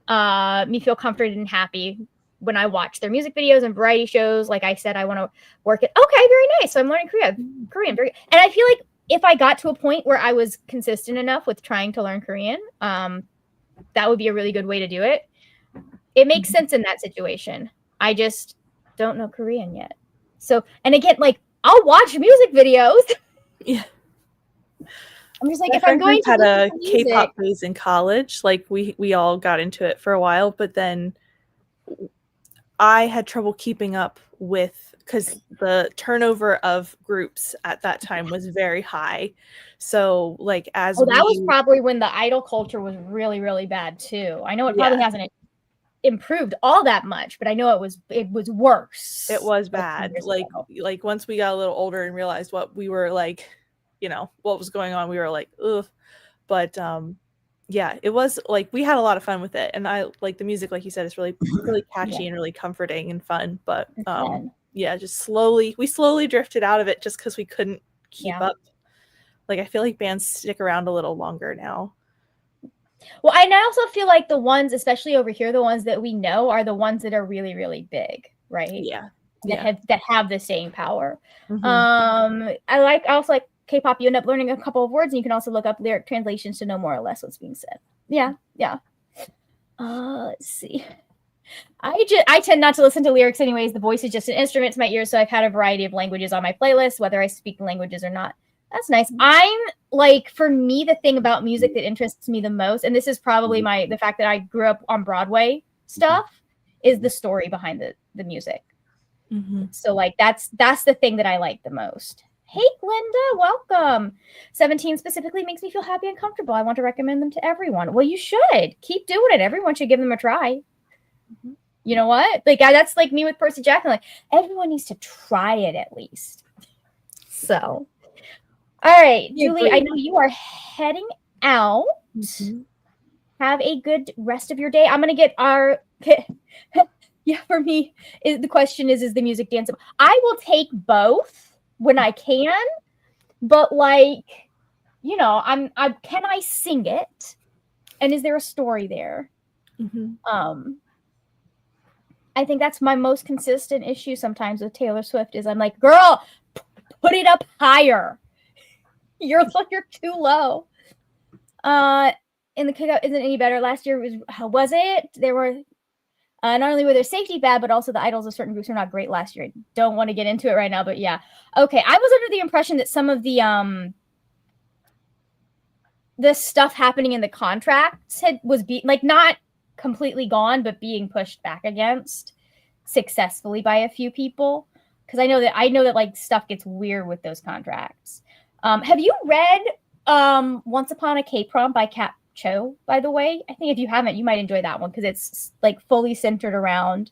me feel comforted and happy when I watch their music videos and variety shows. Like I said, I want to work it. Okay, very nice. So I'm learning Korean. And I feel like if I got to a point where I was consistent enough with trying to learn Korean, that would be a really good way to do it. It makes sense in that situation. I just don't know Korean yet. So, and again, I'll watch music videos. Yeah. I'm just like, My if I'm friend going group to had a listen to music, K-pop phase in college. Like we all got into it for a while, but then I had trouble keeping up with, because the turnover of groups at that time was very high. So like as that was we probably when the idol culture was really, really bad too. I know it probably Yeah. hasn't improved all that much, but I know it was worse. It was a few bad. years Like ago. once we got a little older and realized what we were like, what was going on, we were like, ugh. But yeah, it was like we had a lot of fun with it, and I like the music, like you said, is really really catchy and really comforting and fun. But yeah, we slowly drifted out of it just because we couldn't keep up. Like I feel like bands stick around a little longer now. Well, and I also feel like the ones, especially over here, the ones that we know are the ones that are really, really big, right? Yeah. That have the staying power. Mhm. I also like K-pop. You end up learning a couple of words, and you can also look up lyric translations to know more or less what's being said. Yeah. Let's see. I tend not to listen to lyrics anyways. The voice is just an instrument to my ears, so I've had a variety of languages on my playlist, whether I speak languages or not. That's nice. I'm like, for me, the thing about music that interests me the most, and this is probably the fact that I grew up on Broadway stuff, is the story behind the music. So like that's the thing that I like the most. Hey, Glinda, welcome. 17 specifically makes me feel happy and comfortable. I want to recommend them to everyone. Well, you should keep doing it. Everyone should give them a try. You know what? Like that's like me with Percy Jackson. Like everyone needs to try it at least. So, all right, Julie, I know you are heading out. Have a good rest of your day. I'm gonna get our. Yeah, for me, the question is the music danceable? I will take both when I can, but like, can I sing it? And is there a story there? I think that's my most consistent issue sometimes with Taylor Swift is I'm like, girl, put it up higher. You're too low. In the kickout isn't any better. Last year was it? There were not only were their safety bad, but also the idols of certain groups were not great last year. I don't want to get into it right now, but yeah. Okay, I was under the impression that some of the stuff happening in the contracts was not completely gone, but being pushed back against successfully by a few people. Because I know that like stuff gets weird with those contracts. Have you read Once Upon a K-Prom by Kat Cho, by the way? I think if you haven't, you might enjoy that one because it's like fully centered around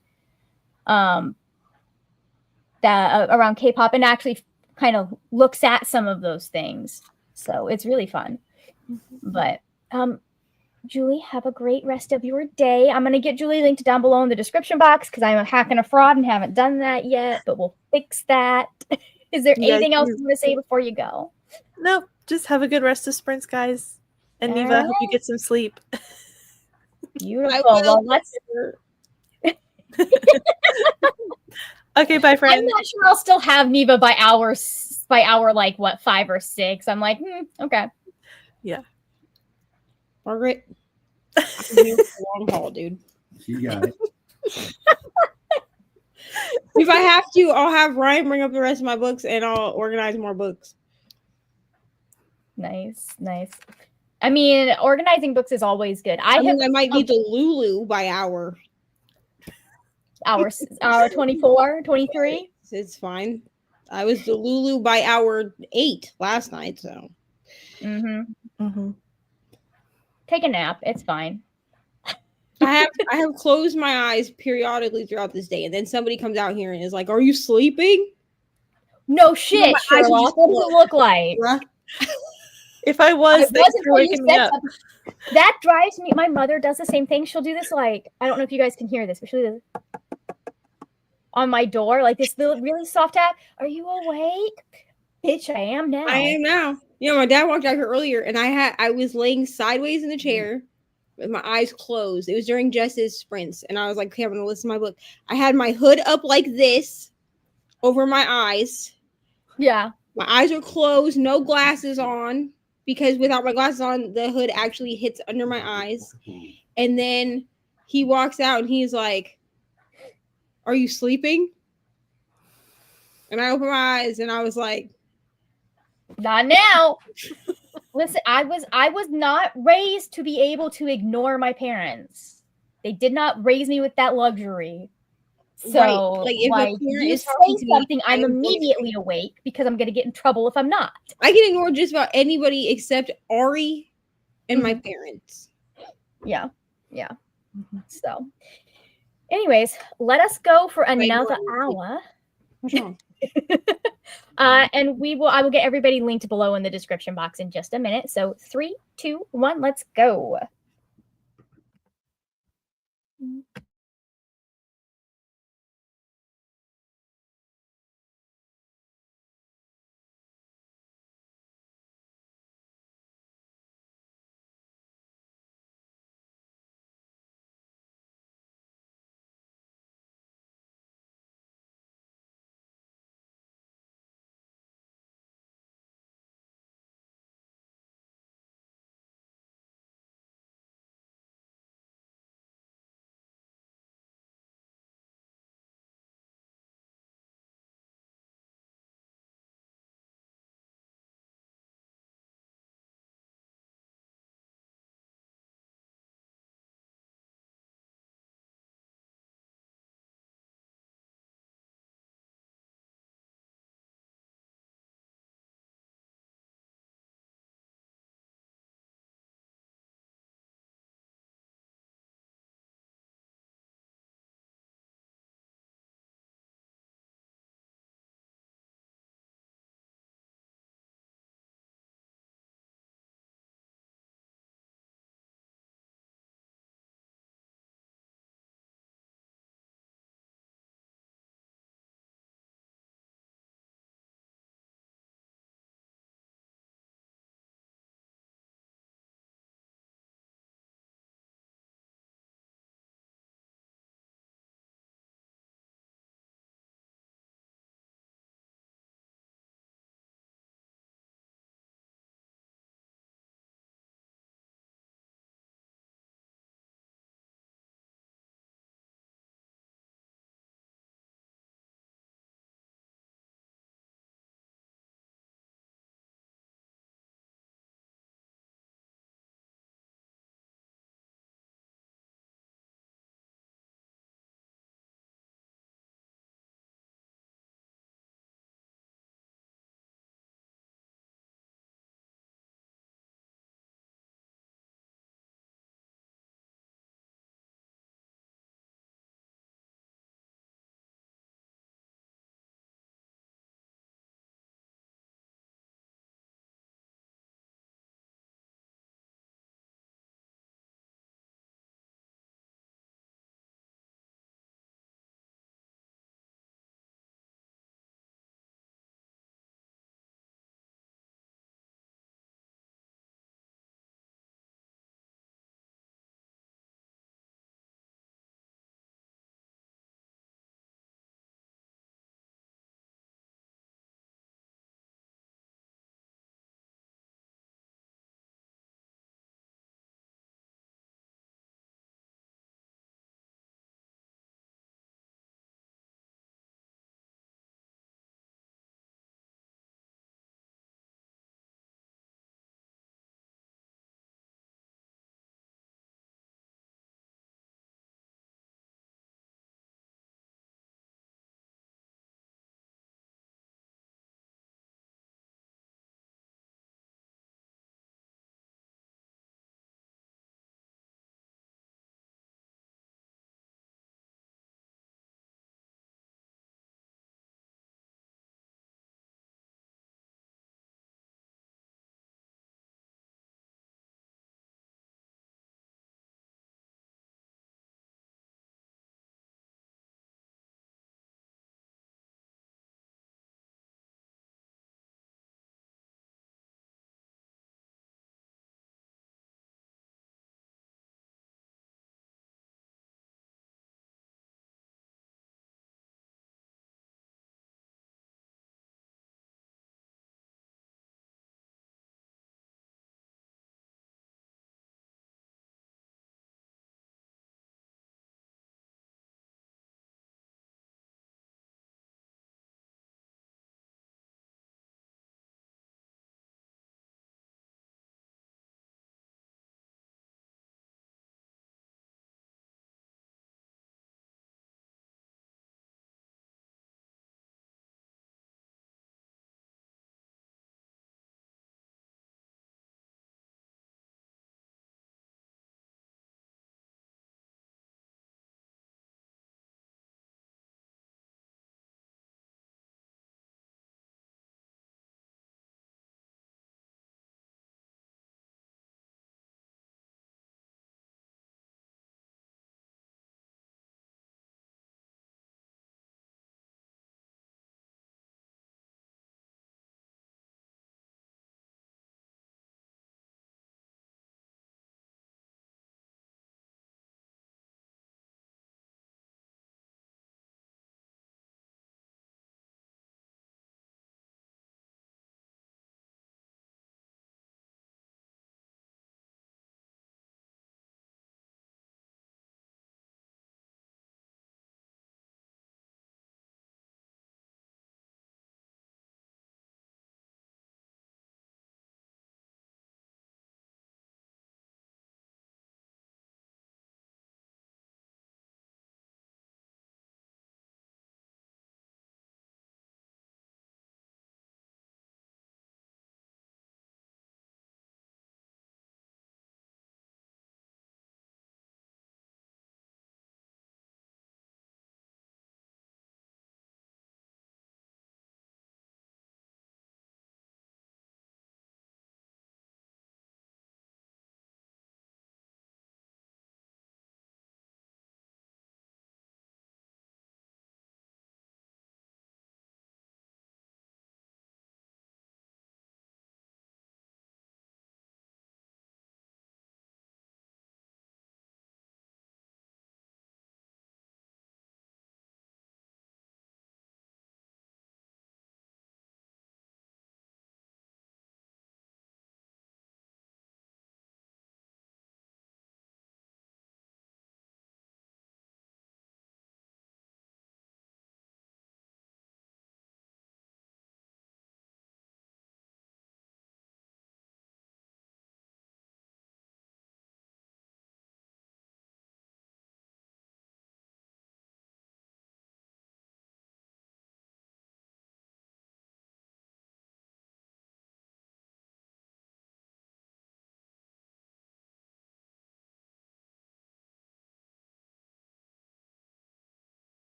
around K-pop and actually kind of looks at some of those things. So it's really fun. But Julie, have a great rest of your day. I'm going to get Julie linked down below in the description box because I'm hacking a fraud and haven't done that yet, but we'll fix that. Is there anything else you want to say before you go? No, just have a good rest of sprints, guys. And Neva, I hope you get some sleep. Beautiful. Well, let's. Okay, bye, friends. I'm not sure I'll still have Neva by hour like what 5 or 6. I'm like, okay. Yeah. Margaret, I'm here for the long haul, dude. You got it. If I have to, I'll have Ryan bring up the rest of my books and I'll organize more books. Nice. I mean, organizing books is always good. I might be the Lulu by hour 24, 23. It's fine. I was the Lulu by hour 8 last night, so. Take a nap. It's fine. I have closed my eyes periodically throughout this day, and then somebody comes out here and is like, "Are you sleeping?" No shit, Sherlock. What does it look like? If I was, thanks for waking me up. That drives me. My mother does the same thing. She'll do this like, I don't know if you guys can hear this, but she'll do this on my door, like this little really soft tap. Are you awake? Bitch, I am now. I am now. My dad walked out here earlier, and I was laying sideways in the chair with my eyes closed. It was during Jess's sprints, and I was like, okay, I'm gonna listen to my book. I had my hood up like this over my eyes. Yeah. My eyes are closed, no glasses on, because without my glasses on, the hood actually hits under my eyes. And then he walks out and he's like, "Are you sleeping?" And I open my eyes and I was like, "Not now." Listen, I was not raised to be able to ignore my parents. They did not raise me with that luxury. So, Right. Like, if a parent you is say talking to me, something, I'm I'm going to immediately awake because I'm going to get in trouble if I'm not. I can ignore just about anybody except Ari and my parents. Yeah. Yeah. So, anyways, let us go for another hour. What's wrong? And I will get everybody linked below in the description box in just a minute. So 3, 2, 1, let's go.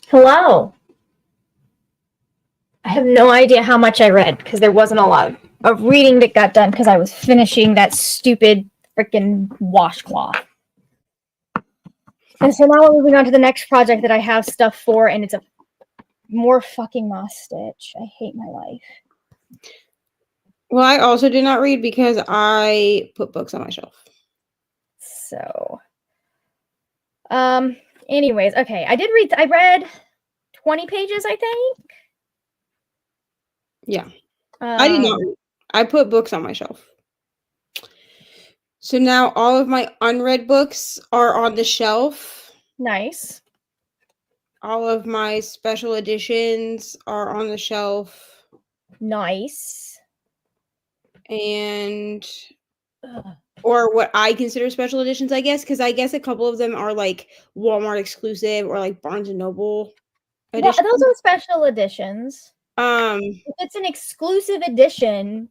Hello. I have no idea how much I read because there wasn't a lot of reading that got done because I was finishing that stupid freaking washcloth. And so now we're moving on to the next project that I have stuff for, and it's a more fucking moss stitch. I hate my life. Well, I also did not read because I put books on my shelf. So, anyways, okay. I read 20 pages, I think. Yeah. I did not read. I put books on my shelf. So now all of my unread books are on the shelf. Nice. All of my special editions are on the shelf. Nice. And or what I consider special editions, I guess, because I guess a couple of them are like Walmart exclusive or like Barnes and Noble editions. Well, those are special editions. If it's an exclusive edition,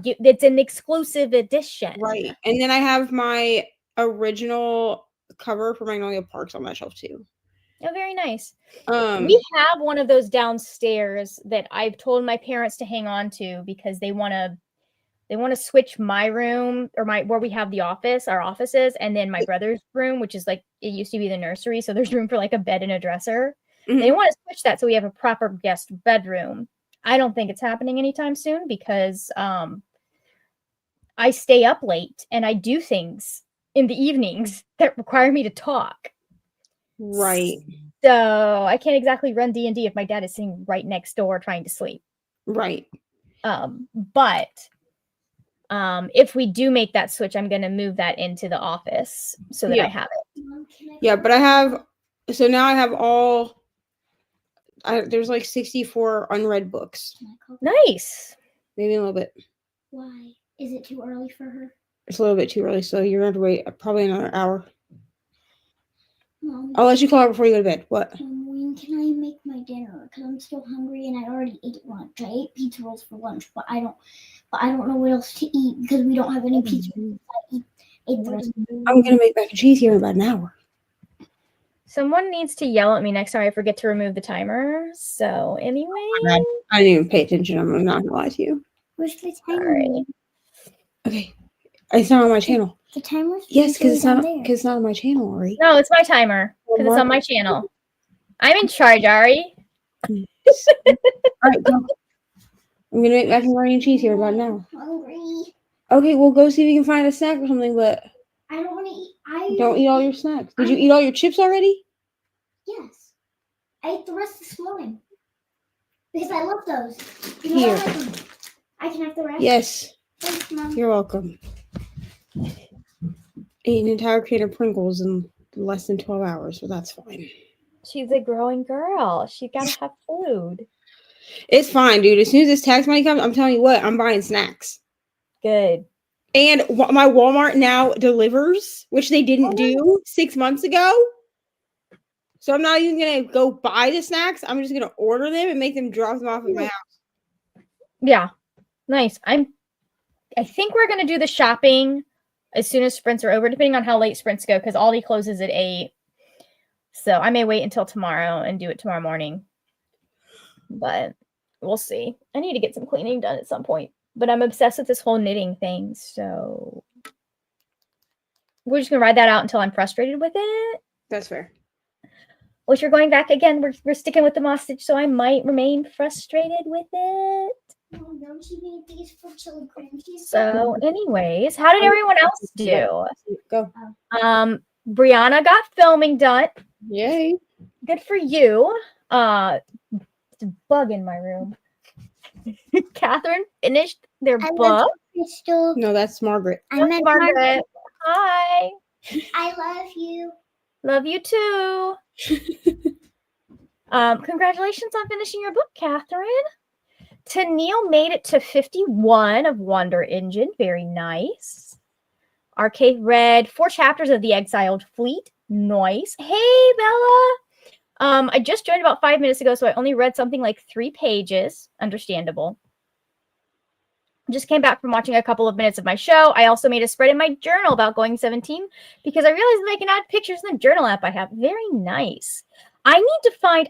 it's an exclusive edition. Right. And then I have my original cover for Magnolia Parks on that shelf too. Oh, very nice. We have one of those downstairs that I've told my parents to hang on to because they want to switch my room or where we have our offices, and then my brother's room, which is like it used to be the nursery, so there's room for like a bed and a dresser. Mm-hmm. They want to switch that so we have a proper guest bedroom. I don't think it's happening anytime soon because I stay up late and I do things in the evenings that require me to talk. Right. So I can't exactly run D&D if my dad is sitting right next door trying to sleep. Right. But if we do make that switch, I'm going to move that into the office so that I have it. Yeah, but now I have all, there's like 64 unread books. Nice. Maybe a little bit. Why? Is it too early for her? It's a little bit too early, so you're going to have to wait probably another hour. Mom, I'll let you call her before you go to bed. What? When can I make my dinner? Because I'm still hungry and I already ate lunch. I ate pizza rolls for lunch, but I don't know what else to eat because we don't have any pizza rolls. I ate the rest. I'm going to make mac and cheese here in about an hour. Someone needs to yell at me next time I forget to remove the timer. So anyway. I didn't even pay attention. I'm not going to lie to you. Where's the timer? Right. Okay. It's not on my channel. The timer's Yes, because it's not on my channel, Ari. No, it's my timer because it's on my channel. I'm in charge, Ari. All right, go. I'm gonna make macaroni and cheese here about now. Hungry. Okay, we'll go see if you can find a snack or something. But I don't want to eat. Don't eat all your snacks. Did you eat all your chips already? Yes, I ate the rest this morning because I love those. Here, I can have the rest. Yes. Thanks, Mom. You're welcome. Ate an entire can of Pringles in less than 12 hours, but that's fine. She's a growing girl. She's got to have food. It's fine, dude. As soon as this tax money comes, I'm telling you what, I'm buying snacks. Good. And my Walmart now delivers, which they didn't do 6 months ago. So I'm not even going to go buy the snacks. I'm just going to order them and make them drop them off at my house. Yeah. Nice. I think we're going to do the shopping as soon as sprints are over, depending on how late sprints go, because Aldi closes at 8. So I may wait until tomorrow and do it tomorrow morning. But we'll see. I need to get some cleaning done at some point. But I'm obsessed with this whole knitting thing. So we're just going to ride that out until I'm frustrated with it. That's fair. Which we're going back again. We're sticking with the moss stitch, so I might remain frustrated with it. Mom, don't you need these for chili cream cheese? So anyways, how did everyone else do? Go. Brianna got filming done. Yay. Good for you. It's a bug in my room. Catherine finished their book. No, that's Margaret. I meant Margaret. Hi. I love you. Love you too. Congratulations on finishing your book, Catherine. Tennille made it to 51 of Wonder Engine. Very nice. Arcade read 4 chapters of The Exiled Fleet. Nice. Hey, Bella. I just joined about 5 minutes ago, so I only read something like 3 pages. Understandable. Just came back from watching a couple of minutes of my show. I also made a spread in my journal about going 17 because I realized that I can add pictures in the journal app I have. Very nice. I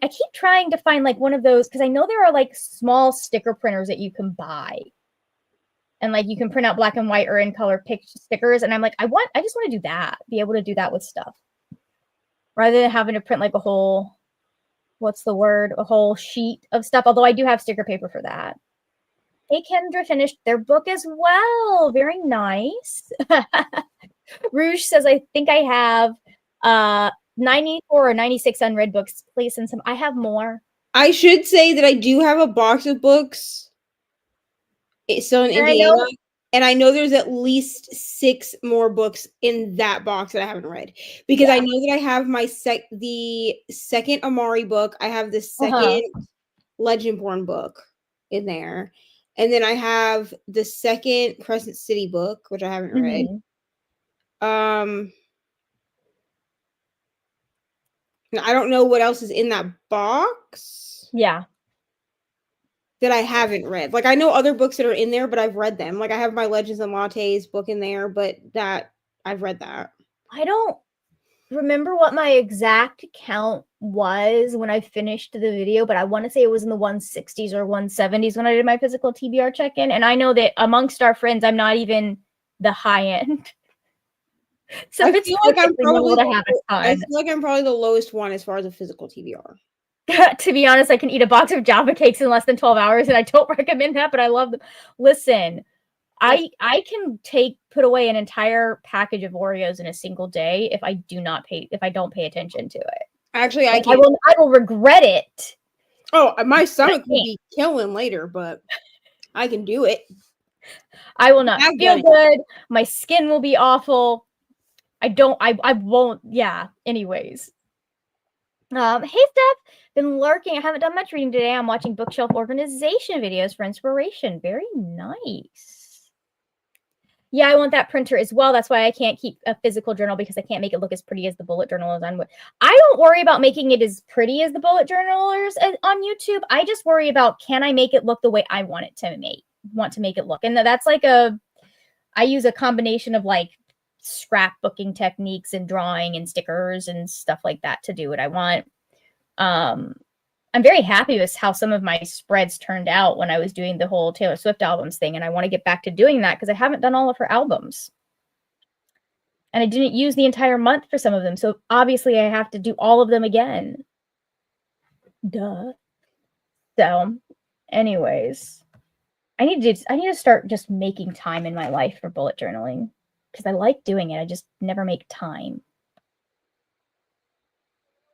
keep trying to find like one of those because I know there are like small sticker printers that you can buy. And like you can print out black and white or in color stickers. And I'm like, I just want to do that, be able to do that with stuff. Rather than having to print like a whole, a whole sheet of stuff. Although I do have sticker paper for that. Hey, Kendra finished their book as well. Very nice. Rouge says, I think I have 94 or 96 unread books. Please send some. I have more. I should say that I do have a box of books. It's still in Indiana. And I know there's at least 6 more books in that box that I haven't read. Because I know that I have the second Amari book. I have the second Legendborn book in there. And then I have the second Crescent City book, which I haven't read. I don't know what else is in that box. Yeah. That I haven't read. Like I know other books that are in there, but I've read them. Like I have my Legends and Lattes book in there, but that I've read that. I don't remember what my exact count was when I finished the video, but I want to say it was in the 160s or 170s when I did my physical TBR check-in. And I know that amongst our friends, I'm not even the high end. So I feel like I'm probably the lowest one as far as a physical TBR. To be honest, I can eat a box of Java cakes in less than 12 hours, and I don't recommend that, but I love them. Listen, I can put away an entire package of Oreos in a single day if I don't pay attention to it. Actually, I will regret it. Oh, my stomach will be killing later, but I can do it. I will not feel good. My skin will be awful. I won't. Yeah. Anyways. Hey Steph, been lurking. I haven't done much reading today. I'm watching bookshelf organization videos for inspiration. Very nice. Yeah, I want that printer as well. That's why I can't keep a physical journal because I can't make it look as pretty as the bullet journal is on. I don't worry about making it as pretty as the bullet journalers on YouTube. I just worry about, can I make it look the way I want to make it look? And that's like I use a combination of like scrapbooking techniques and drawing and stickers and stuff like that to do what I want. I'm very happy with how some of my spreads turned out when I was doing the whole Taylor Swift albums thing, and I want to get back to doing that because I haven't done all of her albums. And I didn't use the entire month for some of them, so obviously I have to do all of them again. Duh. So, anyways, I need to start just making time in my life for bullet journaling because I like doing it. I just never make time.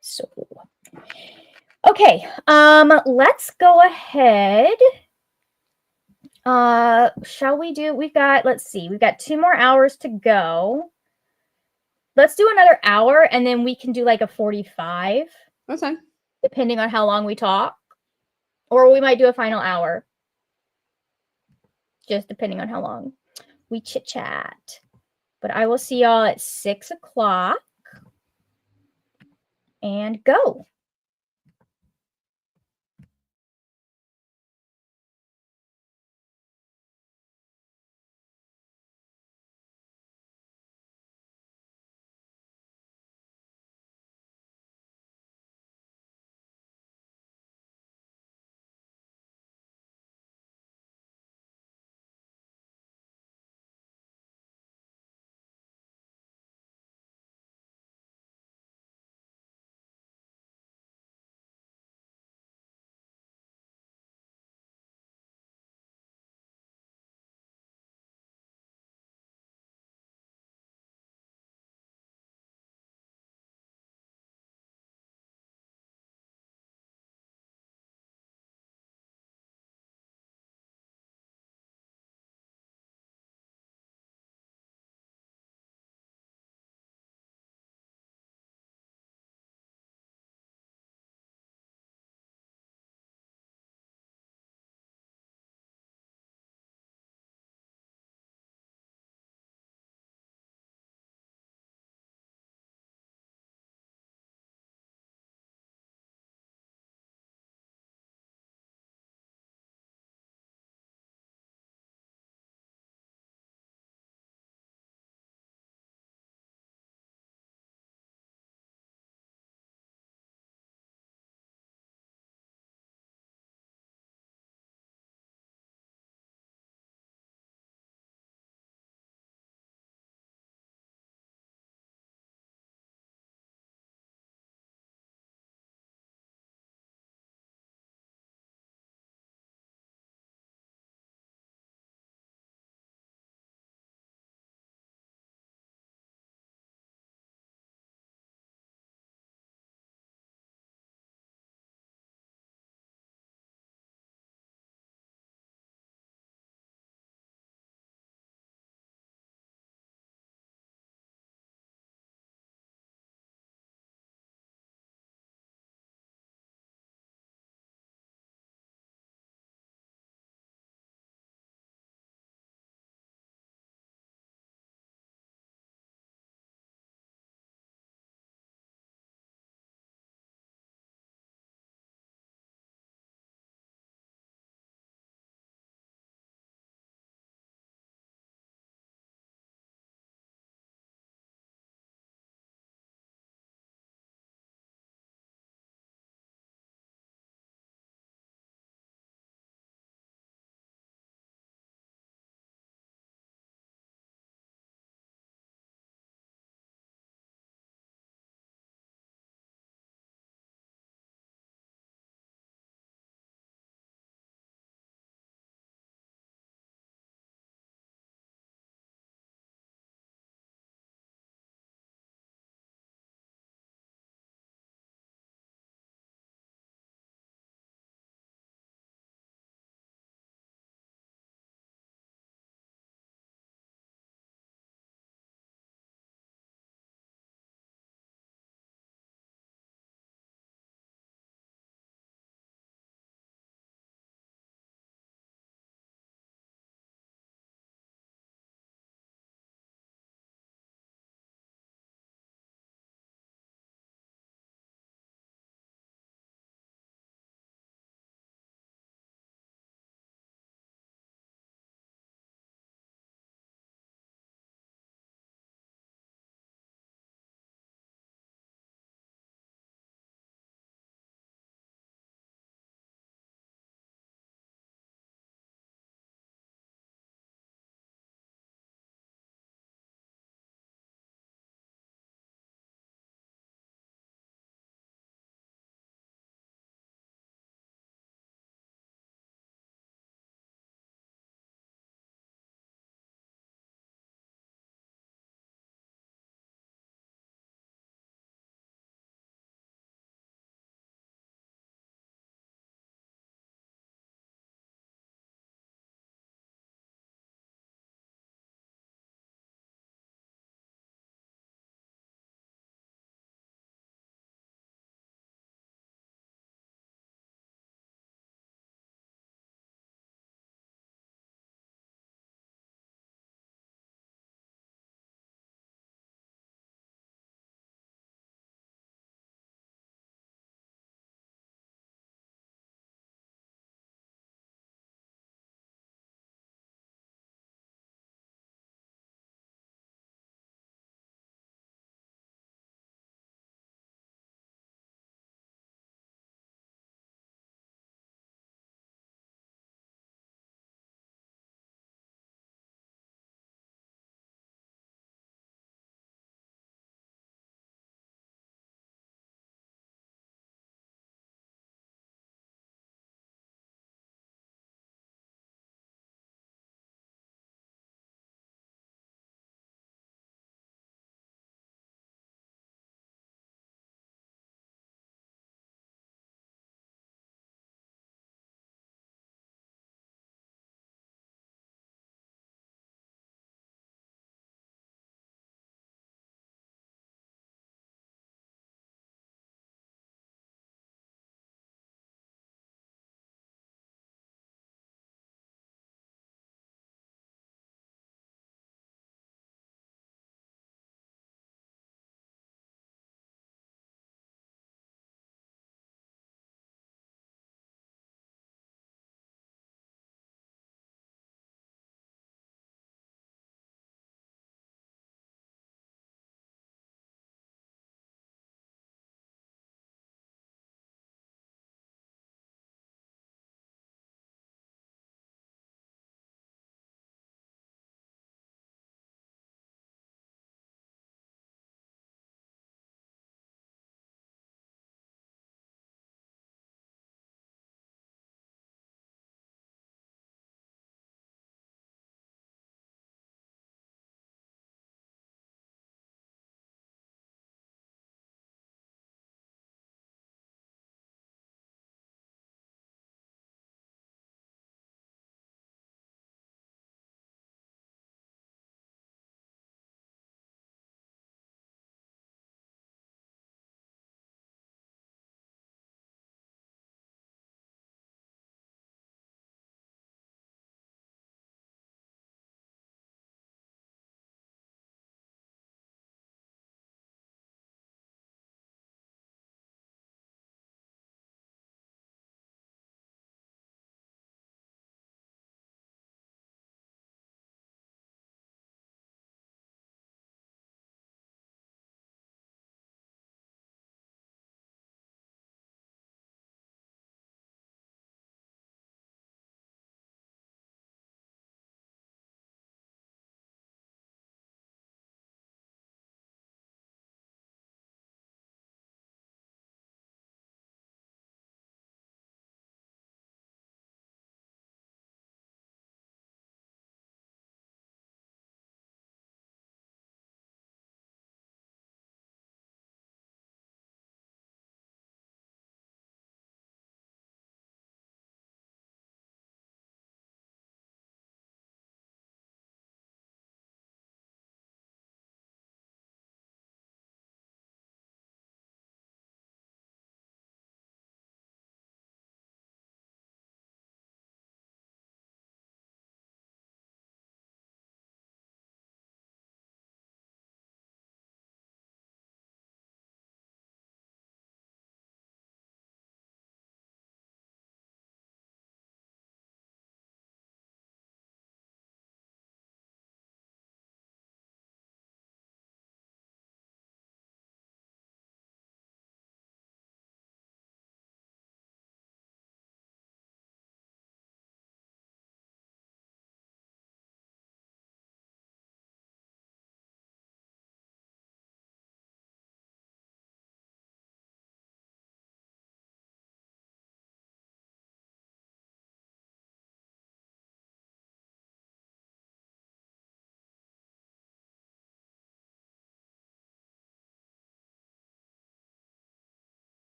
So, okay, let's go ahead. Shall we do, we've got 2 more hours to go. Let's do another hour and then we can do like a 45. That's fine. Depending on how long we talk. Or we might do a final hour. Just depending on how long we chit chat. But I will see y'all at 6 o'clock. And go.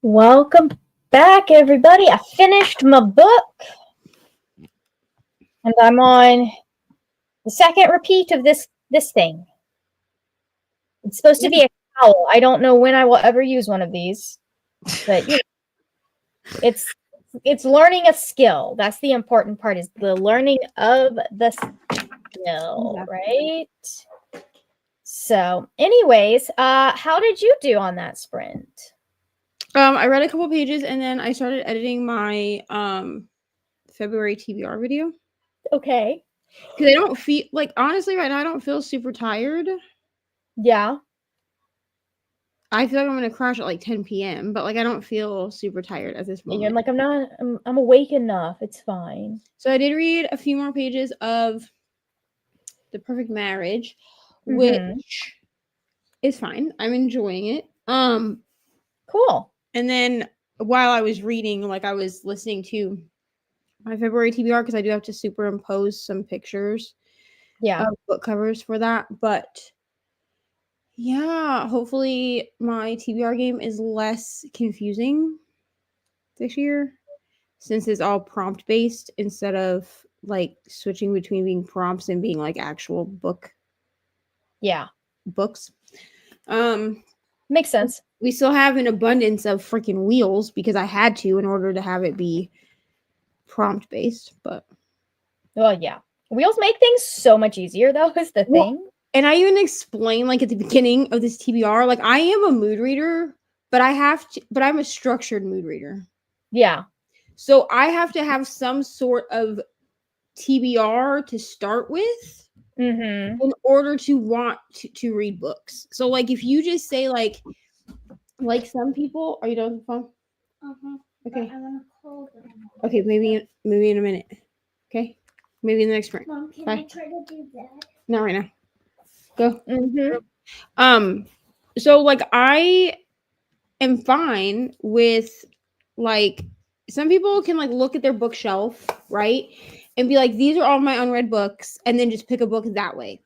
Welcome back, everybody. I finished my book, and I'm on the second repeat of this thing. It's supposed to be a cowl. I don't know when I will ever use one of these, but you know, it's learning a skill. That's the important part, is the learning of the skill, right? So, anyways, how did you do on that sprint? I read a couple pages and then I started editing my February TBR video. Okay. Because I don't feel like, honestly, right now I don't feel super tired. Yeah. I feel like I'm gonna crash at like 10 p.m., but like I don't feel super tired at this moment. I'm like, I'm awake enough. It's fine. So I did read a few more pages of The Perfect Marriage, which is fine. I'm enjoying it. Cool. And then while I was reading, like I was listening to my February TBR because I do have to superimpose some pictures of book covers for that. But yeah, hopefully my TBR game is less confusing this year since it's all prompt based instead of like switching between being prompts and being like actual books. Makes sense. We still have an abundance of freaking wheels because I had to in order to have it be prompt based, but well, yeah, wheels make things so much easier though, is the thing. And I even explained like at the beginning of this TBR, like I am a mood reader, but I'm a structured mood reader. Yeah. So I have to have some sort of TBR to start with in order to want to read books. So like if you just say like some people, are you done with the phone? Okay. I want to call them. Okay, maybe in a minute. Okay, maybe in the next sprint. Mom, can I try to do that? Not right now. Go. So like I am fine with like some people can like look at their bookshelf, right? And be like, these are all my unread books, and then just pick a book that way.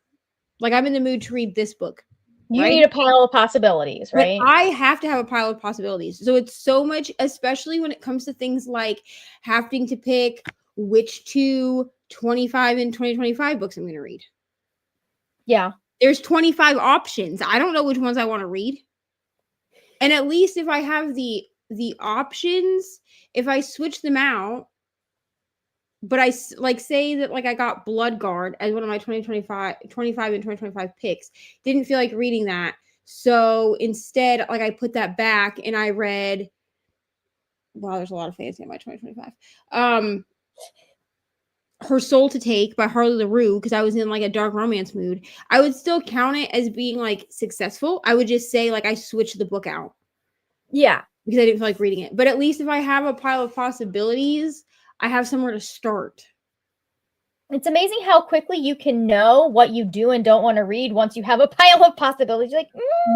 Like I'm in the mood to read this book. You need a pile of possibilities, right? But I have to have a pile of possibilities. So it's so much, especially when it comes to things like having to pick which 25 and 2025 books I'm going to read. Yeah. There's 25 options. I don't know which ones I want to read. And at least if I have the options, if I switch them out, but I like say that like I got Bloodguard as one of my 25 and 2025 picks. Didn't feel like reading that. So instead, like I put that back and I read, wow, there's a lot of fancy in my 2025. Her Soul to Take by Harley LaRue, because I was in like a dark romance mood. I would still count it as being like successful. I would just say like I switched the book out. Yeah. Because I didn't feel like reading it. But at least if I have a pile of possibilities, I have somewhere to start. It's amazing how quickly you can know what you do and don't want to read once you have a pile of possibilities. You're like,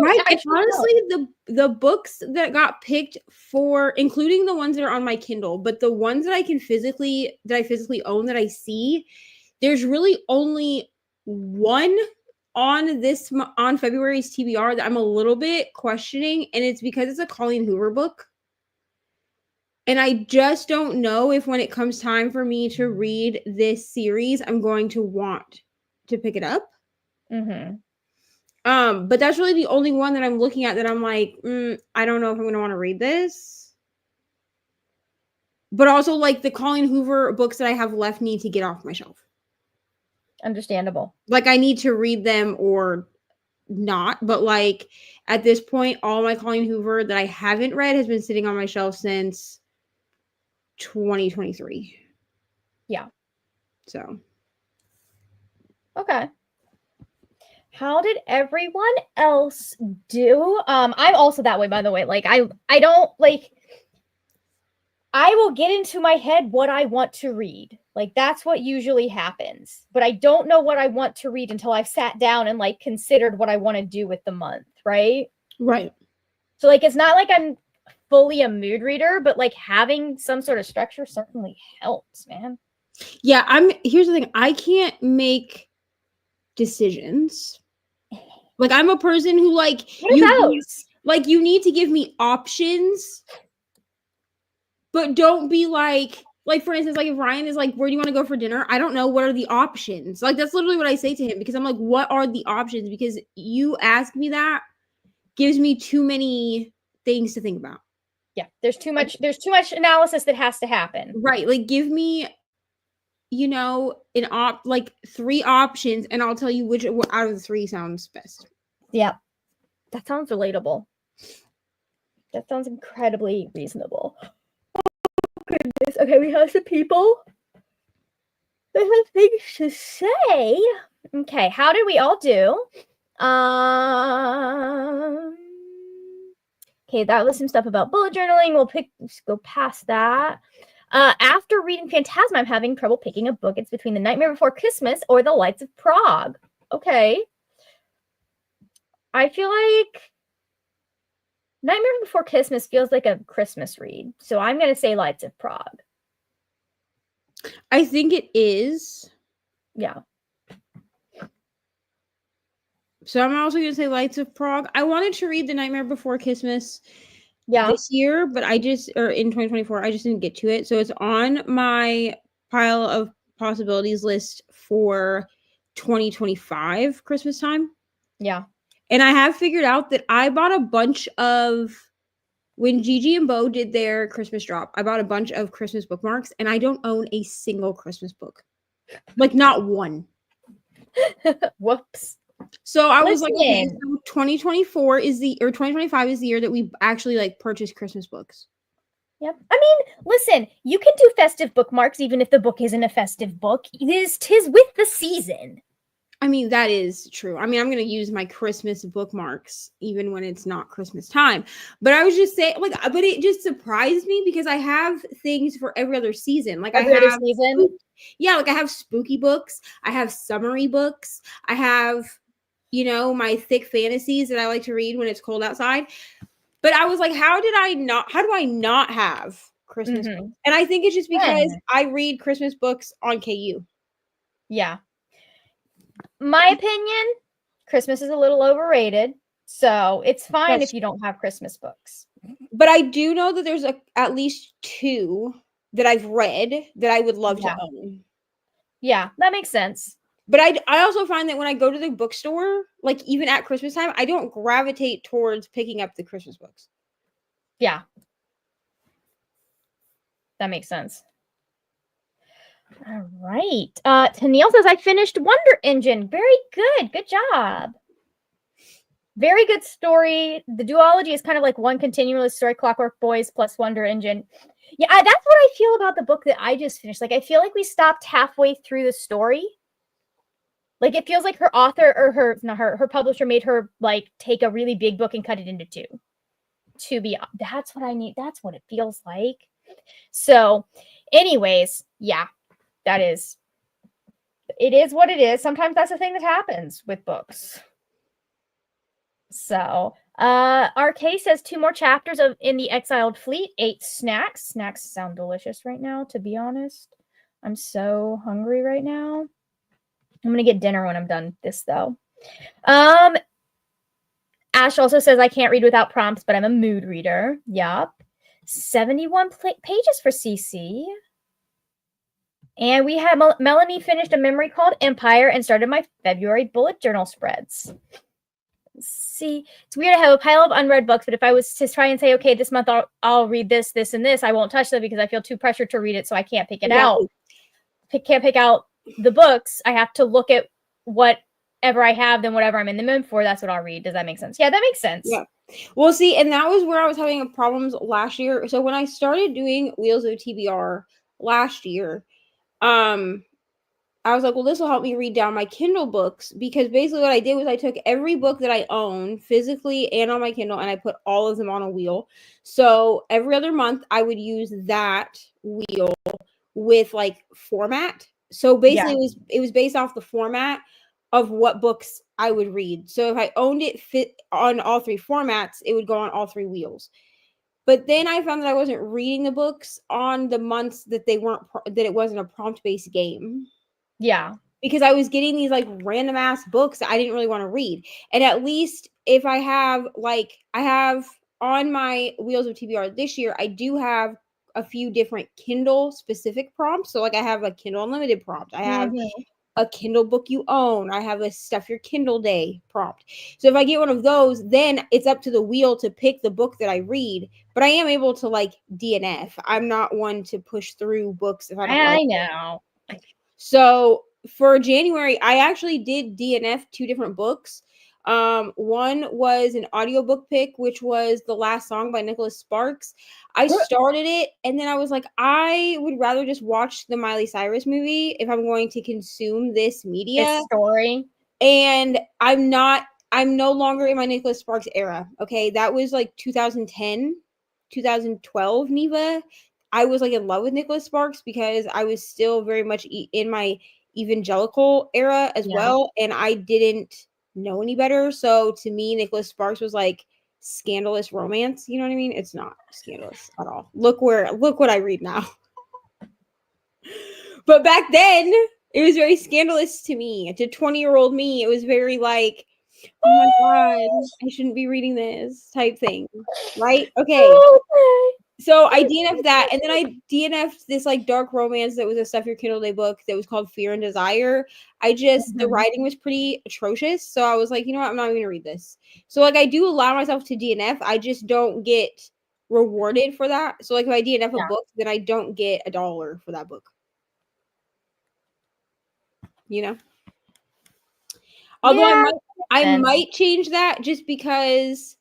right. And honestly, the books that got picked for, including the ones that are on my Kindle, but the ones that I physically own that I see, there's really only one on February's TBR that I'm a little bit questioning, and it's because it's a Colleen Hoover book. And I just don't know if when it comes time for me to read this series, I'm going to want to pick it up. But that's really the only one that I'm looking at that I'm like, I don't know if I'm going to want to read this. But also, like, the Colleen Hoover books that I have left need to get off my shelf. Understandable. Like, I need to read them or not. But, like, at this point, all my Colleen Hoover that I haven't read has been sitting on my shelf since 2023. Yeah. So. Okay. How did everyone else do? I'm also that way, by the way. Like, I don't like, I will get into my head what I want to read. Like, that's what usually happens. But I don't know what I want to read until I've sat down and like considered what I want to do with the month, right? Right. So like, it's not like I'm fully a mood reader, but like having some sort of structure certainly helps, man. Yeah, here's the thing. I can't make decisions. Like I'm a person who like you need to give me options But don't be like for instance, like if Ryan is like, where do you want to go for dinner? I don't know. What are the options? Like that's literally what I say to him because I'm like, what are the options? Because you ask me that gives me too many things to think about. Yeah, there's too much analysis that has to happen. Right. Like give me, you know, like 3 options and I'll tell you which out of the 3 sounds best. Yeah. That sounds relatable. That sounds incredibly reasonable. Goodness. Okay, we have some people that have things to say. Okay, how did we all do? Okay, that was some stuff about bullet journaling. We'll go past that. After reading Phantasma, I'm having trouble picking a book. It's between The Nightmare Before Christmas or The Lights of Prague. Okay. I feel like Nightmare Before Christmas feels like a Christmas read. So I'm going to say Lights of Prague. I think it is. Yeah. So I'm also going to say Lights of Prague. I wanted to read The Nightmare Before Christmas this year, but in 2024, I just didn't get to it. So it's on my pile of possibilities list for 2025 Christmas time. Yeah. And I have figured out that I bought a bunch of, when Gigi and Bo did their Christmas drop, I bought a bunch of Christmas bookmarks and I don't own a single Christmas book. Like not one. Whoops. So I was like, okay, so 2024 is 2025 is the year that we actually like purchase Christmas books. Yep. I mean, listen, you can do festive bookmarks even if the book isn't a festive book. Tis with the season. I mean, that is true. I mean, I'm going to use my Christmas bookmarks even when it's not Christmas time. But I was just saying, like, but it just surprised me because I have things for every other season. Like every other season? Yeah, like I have spooky books. I have summery books. I have, you know, my thick fantasies that I like to read when it's cold outside. But I was like, how do I not have Christmas books? And I think it's just because I read Christmas books on KU. Yeah. My opinion, Christmas is a little overrated. So it's fine if you don't have Christmas books. But I do know that there's at least 2 that I've read that I would love to own. Yeah, that makes sense. But I also find that when I go to the bookstore, like even at Christmas time, I don't gravitate towards picking up the Christmas books. Yeah. That makes sense. All right. Tennille says, I finished Wonder Engine. Very good. Good job. Very good story. The duology is kind of like one continuous story, Clockwork Boys plus Wonder Engine. Yeah, that's what I feel about the book that I just finished. Like, I feel like we stopped halfway through the story. Like, it feels like her author or her publisher made her, like, take a really big book and cut it into 2. That's what I need. That's what it feels like. So, anyways, yeah. It is what it is. Sometimes that's the thing that happens with books. So, RK says 2 more chapters in the Exiled Fleet, 8 snacks. Snacks sound delicious right now, to be honest. I'm so hungry right now. I'm going to get dinner when I'm done this, though. Ash also says, I can't read without prompts, but I'm a mood reader. Yup. 71 pages for CC. And we had Melanie finished a memory called Empire and started my February bullet journal spreads. Let's see, it's weird to have a pile of unread books, but if I was to try and say, okay, this month I'll read this, this, and this, I won't touch them because I feel too pressured to read it, so I can't pick it out. Can't pick out the books. I have to look at whatever I have, then whatever I'm in the mood for, that's what I'll read. Does that make sense? Yeah, that makes sense. Yeah. Well, see, and that was where I was having problems last year. So when I started doing Wheels of TBR last year, I was like, well, this will help me read down my Kindle books, because basically what I did was I took every book that I own physically and on my Kindle and I put all of them on a wheel. So every other month I would use that wheel with like format. So basically it was based off the format of what books I would read. So if I owned it fit on all 3 formats, it would go on all 3 wheels. But then I found that I wasn't reading the books on the months that that it wasn't a prompt-based game. Yeah. Because I was getting these like random ass books that I didn't really want to read. And at least if I have on my Wheels of TBR this year, I do have a few different Kindle specific prompts. So like I have a Kindle Unlimited prompt. I have a Kindle book you own. I have a stuff your Kindle day prompt. So if I get one of those, then it's up to the wheel to pick the book that I read. But I am able to like DNF. I'm not one to push through books if I don't like know. So for January, I actually did DNF 2 different books. One was an audiobook pick, which was The Last Song by Nicholas Sparks. I started it and then I was like, I would rather just watch the Miley Cyrus movie if I'm going to consume this media. This story. And I'm no longer in my Nicholas Sparks era. Okay. That was like 2010, 2012, Neva. I was like in love with Nicholas Sparks because I was still very much in my evangelical era as well. And I didn't know any better. So to me, Nicholas Sparks was like scandalous romance. You know what I mean? It's not scandalous at all. Look what I read now. But back then, it was very scandalous to me. To 20-year-old me, it was very like, oh my God, I shouldn't be reading this type thing. Right? Okay. So I DNF'd that, and then I DNF'd this like dark romance that was a Stuff Your Kindle Day book that was called Fear and Desire. The writing was pretty atrocious, so I was like, you know what, I'm not even gonna read this. So like I do allow myself to DNF, I just don't get rewarded for that. So like if I DNF a book, then I don't get $1 for that book. You know? Although I might change that just because.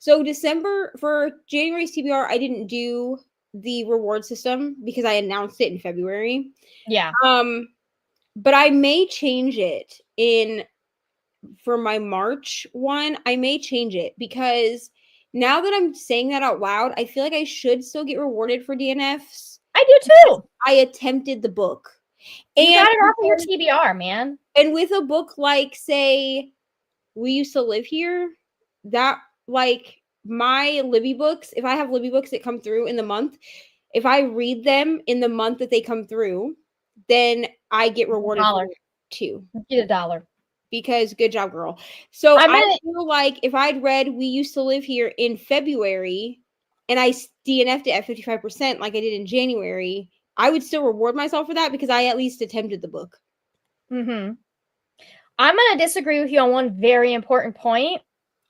So for January's TBR, I didn't do the reward system because I announced it in February. Yeah. But I may change it for my March one. I may change it because now that I'm saying that out loud, I feel like I should still get rewarded for DNFs. I do too. I attempted the book. You got it off of your TBR, man. And with a book like, say, We Used to Live Here, that like my Libby books, if I have Libby books that come through in the month, if I read them in the month that they come through, then I get rewarded for it too. Get $1. Because good job, girl. So I feel like if I'd read We Used to Live Here in February and I DNF'd it at 55% like I did in January, I would still reward myself for that because I at least attempted the book. I'm going to disagree with you on one very important point.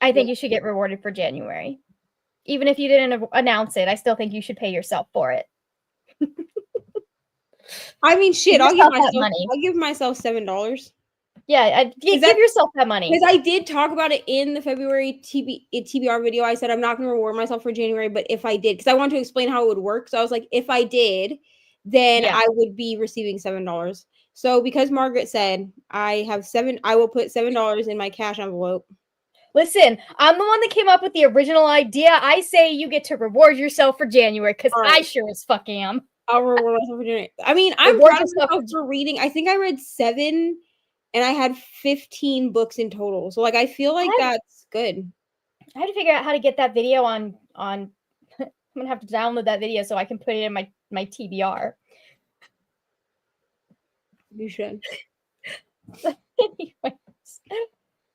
I think you should get rewarded for January. Even if you didn't announce it, I still think you should pay yourself for it. I mean, shit, I'll give myself $7. Yeah, give yourself that money. Because I did talk about it in the February TBR video. I said I'm not going to reward myself for January, but if I did, because I wanted to explain how it would work. So I was like, if I did, then I would be receiving $7. So because Margaret said I will put $7 in my cash envelope. Listen, I'm the one that came up with the original idea. I say you get to reward yourself for January because I sure as fuck am. I'll reward myself for January. I mean, I'm proud of myself for reading. I think I read 7 and I had 15 books in total. So like I feel like that's good. I have to figure out how to get that video on I'm gonna have to download that video so I can put it in my TBR. You should. Anyways.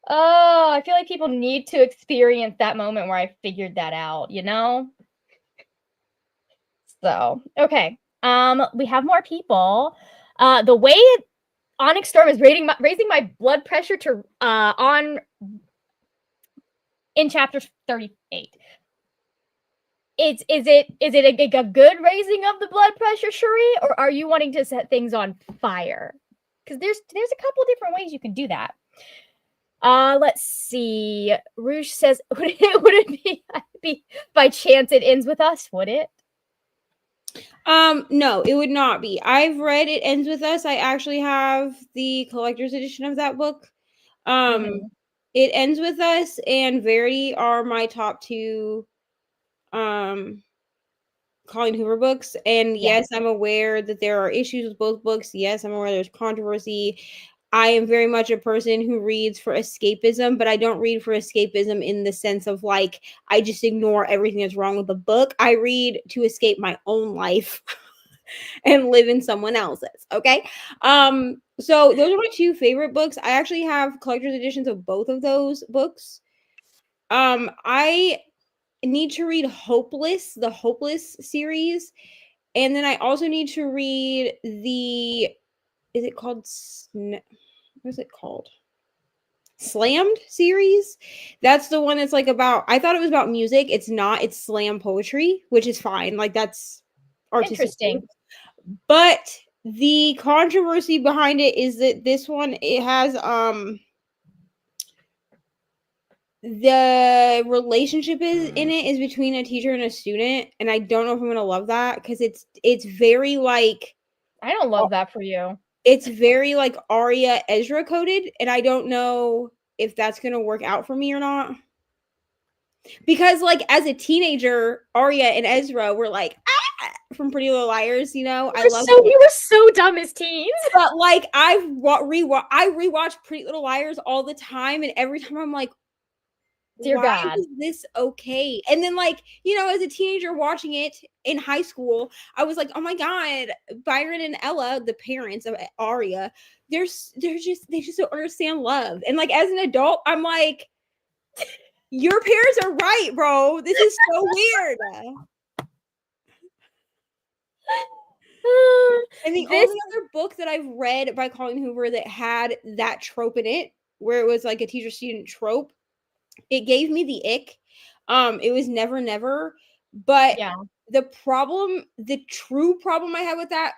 Oh, I feel like people need to experience that moment where I figured that out, you know? So, okay. We have more people. The way Onyx Storm is raising my blood pressure to in chapter 38. Is it a good raising of the blood pressure, Cherie, or are you wanting to set things on fire? Because there's a couple different ways you can do that. Let's see. Rouge says, would it be by chance it ends with us? Would it? No, it would not be. I've read It Ends With Us. I actually have the collector's edition of that book. It Ends With Us and Verity are my top 2 Colleen Hoover books. And yes, I'm aware that there are issues with both books. Yes, I'm aware there's controversy. I am very much a person who reads for escapism, but I don't read for escapism in the sense of like, I just ignore everything that's wrong with the book. I read to escape my own life and live in someone else's. Okay. So those are my 2 favorite books. I actually have collector's editions of both of those books. I need to read the Hopeless series. And then I also need to read is it called, what is it called? Slammed series. That's the one that's like about, I thought it was about music. It's not, it's slam poetry, which is fine. Like that's artistic. Interesting. But the controversy behind it is that this one, it has the relationship in it is between a teacher and a student, and I don't know if I'm gonna love that because it's very like, I don't love that for you. It's very like Arya Ezra coded, and I don't know if that's gonna work out for me or not. Because like as a teenager, Arya and Ezra were like from Pretty Little Liars, you know. You were so dumb as teens. But like I rewatch Pretty Little Liars all the time, and every time I'm like, dear God, is this okay? And then like, you know, as a teenager watching it in high school, I was like, oh my God, Byron and Ella, the parents of Arya, they just don't understand love. And like as an adult, I'm like, your parents are right, bro. This is so weird. And the only other book that I've read by Colleen Hoover that had that trope in it, where it was like a teacher-student trope, it gave me the ick. It was Never Never. But yeah, the true problem I had with that,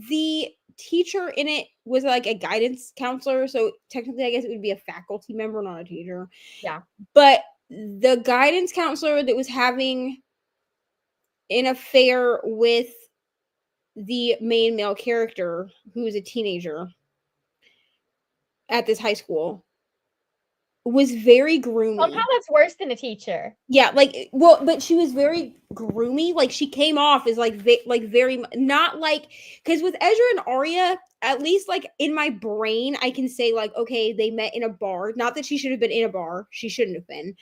the teacher in it was like a guidance counselor. So technically, I guess it would be a faculty member, not a teacher. Yeah. But the guidance counselor that was having an affair with the main male character, who's a teenager at this high school, was very groomy. Somehow that's worse than a teacher. Yeah, like, well, but she was very groomy. Like, she came off as like very not like, because with Ezra and Arya, at least like in my brain, I can say like, okay, they met in a bar. Not that she should have been in a bar. She shouldn't have been.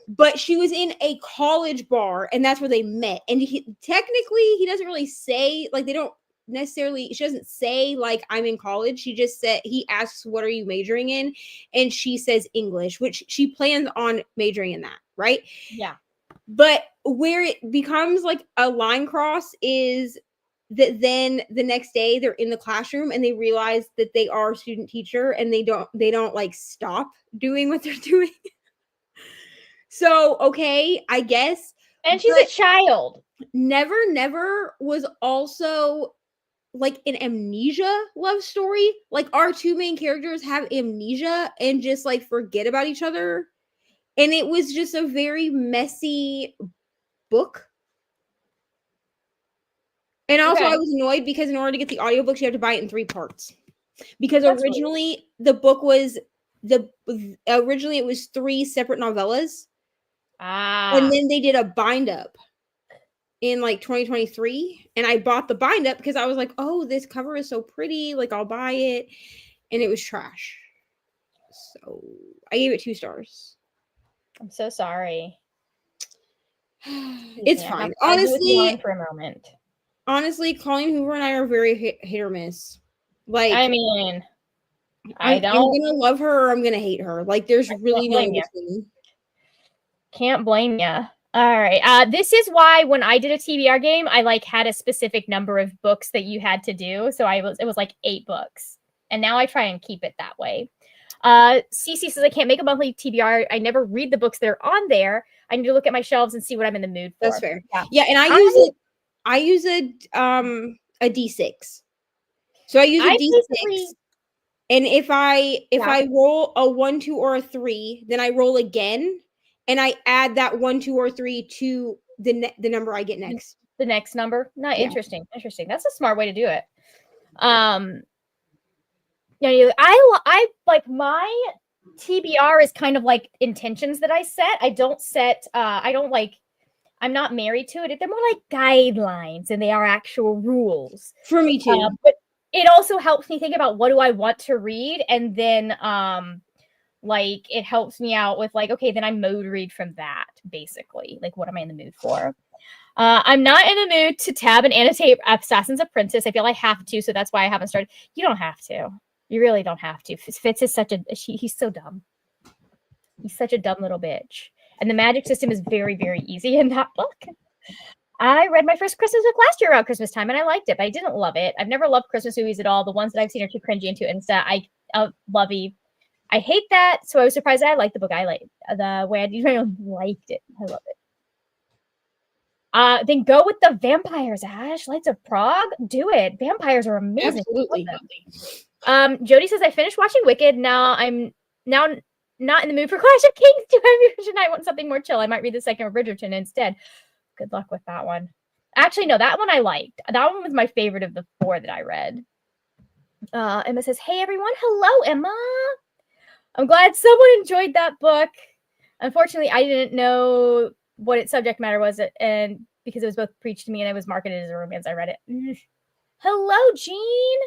But she was in a college bar, and that's where they met. And technically, he doesn't really say, like, they don't necessarily, she doesn't say, like, I'm in college. She just said, he asks, what are you majoring in? And she says English, which she plans on majoring in that, right? Yeah. But where it becomes, like, a line cross is that then the next day they're in the classroom and they realize that they are student teacher, and they don't, like, stop doing what they're doing. So, okay, I guess. And she's a child. Never Never was also like an amnesia love story. Like our two main characters have amnesia and just like forget about each other. And it was just a very messy book. And also I was annoyed because in order to get the audiobooks, you have to buy it in 3 parts. Because originally the book was originally it was 3 separate novellas. And then they did a bind up in like 2023, and I bought the bind up because I was like, oh, this cover is so pretty, like I'll buy it, and it was trash. So I gave it 2 stars. I'm so sorry. It's fine. Honestly, for a moment. Honestly, Colleen Hoover and I are very hit or miss. Like, I mean, I'm gonna love her or I'm gonna hate her. Like, there's really no in between. Can't blame you. All right. This is why when I did a TBR game, I like had a specific number of books that you had to do. So it was like 8 books. And now I try and keep it that way. Cece says I can't make a monthly TBR. I never read the books that are on there. I need to look at my shelves and see what I'm in the mood for. That's fair. Yeah, and I use a D6. So I use a D6. And if I roll a 1, 2, or a 3, then I roll again. And I add that 1, 2, or 3 to the number I get next. The next number? Interesting. That's a smart way to do it. I like my TBR is kind of like intentions that I set. I'm not married to it. They're more like guidelines, and they are actual rules. For me too. But it also helps me think about what do I want to read, and then like it helps me out with like, okay, then I mode read from that, basically. Like, what am I in the mood for? I'm not in the mood to tab and annotate Assassins of Princess. I feel I have to, so that's why I haven't started. You don't have to. You really don't have to. Fitz is he's so dumb. He's such a dumb little bitch. And the magic system is very, very easy in that book. I read my first Christmas book last year around Christmas time, and I liked it, but I didn't love it. I've never loved Christmas movies at all. The ones that I've seen are too cringy and too Insta. I hate that, so I was surprised that I liked the book. I liked the way I liked it. I love it. Then go with the vampires, Ash. Lights of Prague. Do it. Vampires are amazing. Absolutely. Jody says I finished watching Wicked. Now I'm not in the mood for Clash of Kings 2 tonight. I want something more chill. I might read the second of Bridgerton instead. Good luck with that one. Actually, no, that one I liked. That one was my favorite of the 4 that I read. Emma says, hey, everyone. Hello, Emma. I'm glad someone enjoyed that book. Unfortunately, I didn't know what its subject matter was, and because it was both preached to me and it was marketed as a romance, I read it. Hello, Jean.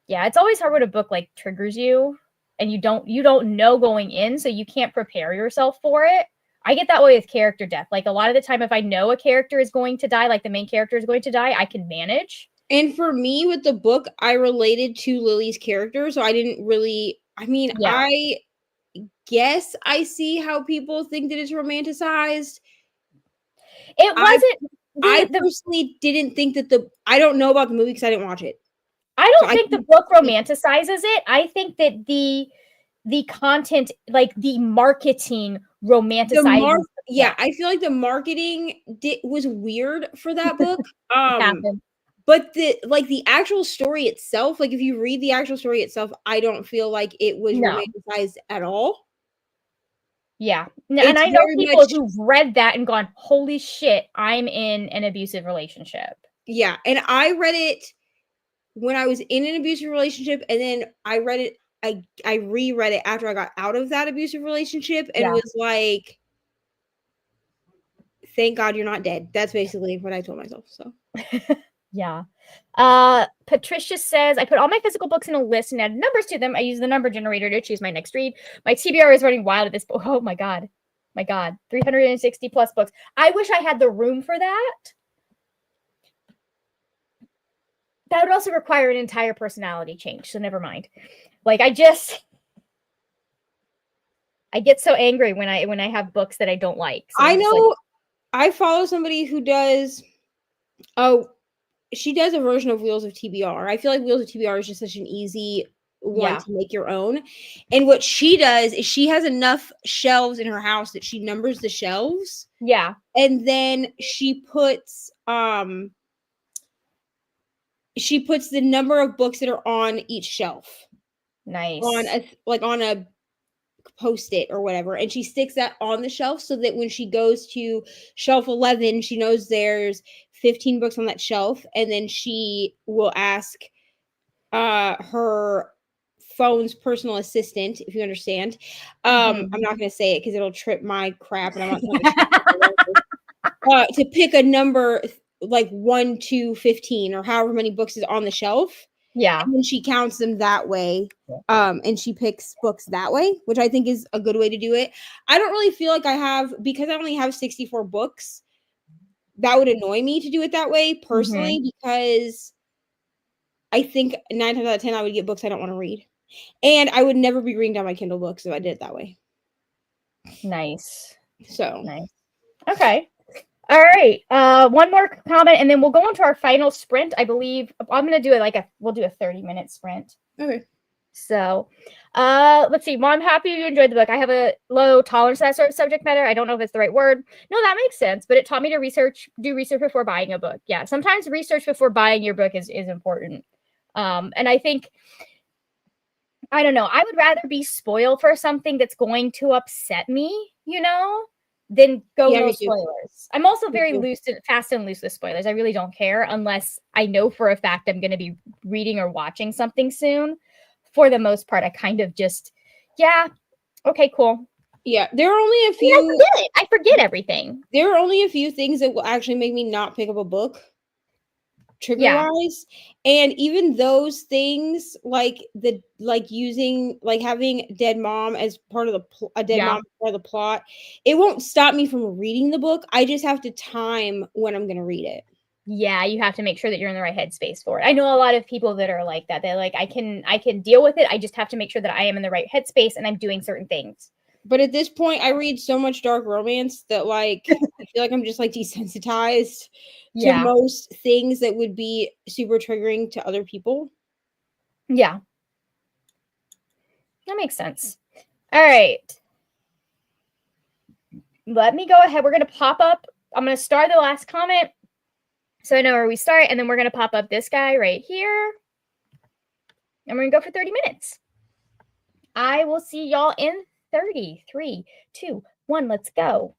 Yeah, it's always hard when a book like triggers you and you don't know going in, so you can't prepare yourself for it. I get that way with character death. Like a lot of the time, if I know a character is going to die, like the main character is going to die, I can manage. And for me with the book, I related to Lily's character, so I didn't really, I guess I see how people think that it's romanticized. It wasn't. I personally didn't think that I don't know about the movie because I didn't watch it. I don't think the book romanticizes it. I think that the content, like the marketing, romanticizes. I feel like the marketing was weird for that book. But the actual story itself, like if you read the actual story itself, I don't feel like it was romanticized at all. Yeah. And I know people who've read that and gone, holy shit, I'm in an abusive relationship. Yeah. And I read it when I was in an abusive relationship, and then I read it, I reread it after I got out of that abusive relationship, and was like, thank God you're not dead. That's basically what I told myself. So yeah. Patricia says, I put all my physical books in a list and added numbers to them. I use the number generator to choose my next read. My TBR is running wild at this point. Oh my God. 360 plus books. I wish I had the room for that. That would also require an entire personality change. So never mind. Like I get so angry when I have books that I don't like. So I know I follow somebody who does, she does a version of Wheels of TBR. I feel like Wheels of TBR is just such an easy one to make your own. And what she does is she has enough shelves in her house that she numbers the shelves. Yeah. And then she puts the number of books that are on each shelf. Nice. On a Post-it or whatever, and she sticks that on the shelf so that when she goes to shelf 11, she knows there's 15 books on that shelf, and then she will ask her phone's personal assistant, if you understand. I'm not going to say it because it'll trip my crap, and I'm not to pick a number like 1 to 15 or however many books is on the shelf. Yeah. And then she counts them that way. And she picks books that way, which I think is a good way to do it. I don't really feel like because I only have 64 books, that would annoy me to do it that way personally, because I think 9 times out of 10, I would get books I don't want to read. And I would never be reading down my Kindle books if I did it that way. Nice. So. Nice. Okay. All right. One more comment, and then we'll go on to our final sprint. I believe I'm going to do it we'll do a 30-minute sprint. Okay. So, let's see. Well, I'm happy you enjoyed the book. I have a low tolerance to that sort of subject matter. I don't know if it's the right word. No, that makes sense, but it taught me to do research before buying a book. Yeah. Sometimes research before buying your book is important. And I think, I don't know, I would rather be spoiled for something that's going to upset me, then go no spoilers. I'm also very fast and loose with spoilers. I really don't care unless I know for a fact I'm going to be reading or watching something soon. For the most part, I kind of just, okay, cool. Yeah, there are only a few. I forget everything. There are only a few things that will actually make me not pick up a book, trigger-wise, and even those things, having dead mom as part of the plot, it won't stop me from reading the book. I just have to time when I'm going to read it. Yeah, you have to make sure that you're in the right headspace for it. I know a lot of people that are like that. They're like, I can deal with it. I just have to make sure that I am in the right headspace and I'm doing certain things. But at this point, I read so much dark romance that like I feel like I'm just like desensitized to most things that would be super triggering to other people. Yeah. That makes sense. All right. Let me go ahead. We're going to pop up. I'm going to start the last comment so I know where we start. And then we're going to pop up this guy right here. And we're going to go for 30 minutes. I will see y'all in 30. 3, 2, 1. Let's go.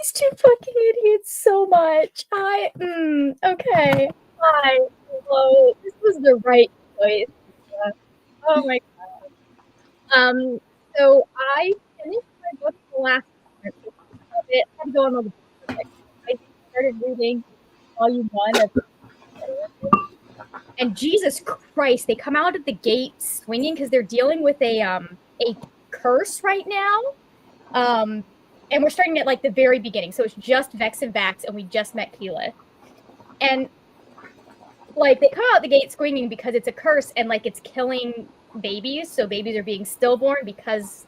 these two fucking idiots so much. Okay. Hi. Hello. This was the right choice. Oh my god. So I finished my book the last time. I had to go on all the books. I started reading volume 1 of, and Jesus Christ, they come out of the gate swinging because they're dealing with a curse right now. And we're starting at like the very beginning, so it's just Vex and Vax, and we just met Keela, and like they come out the gate screaming because it's a curse and like it's killing babies, so babies are being stillborn because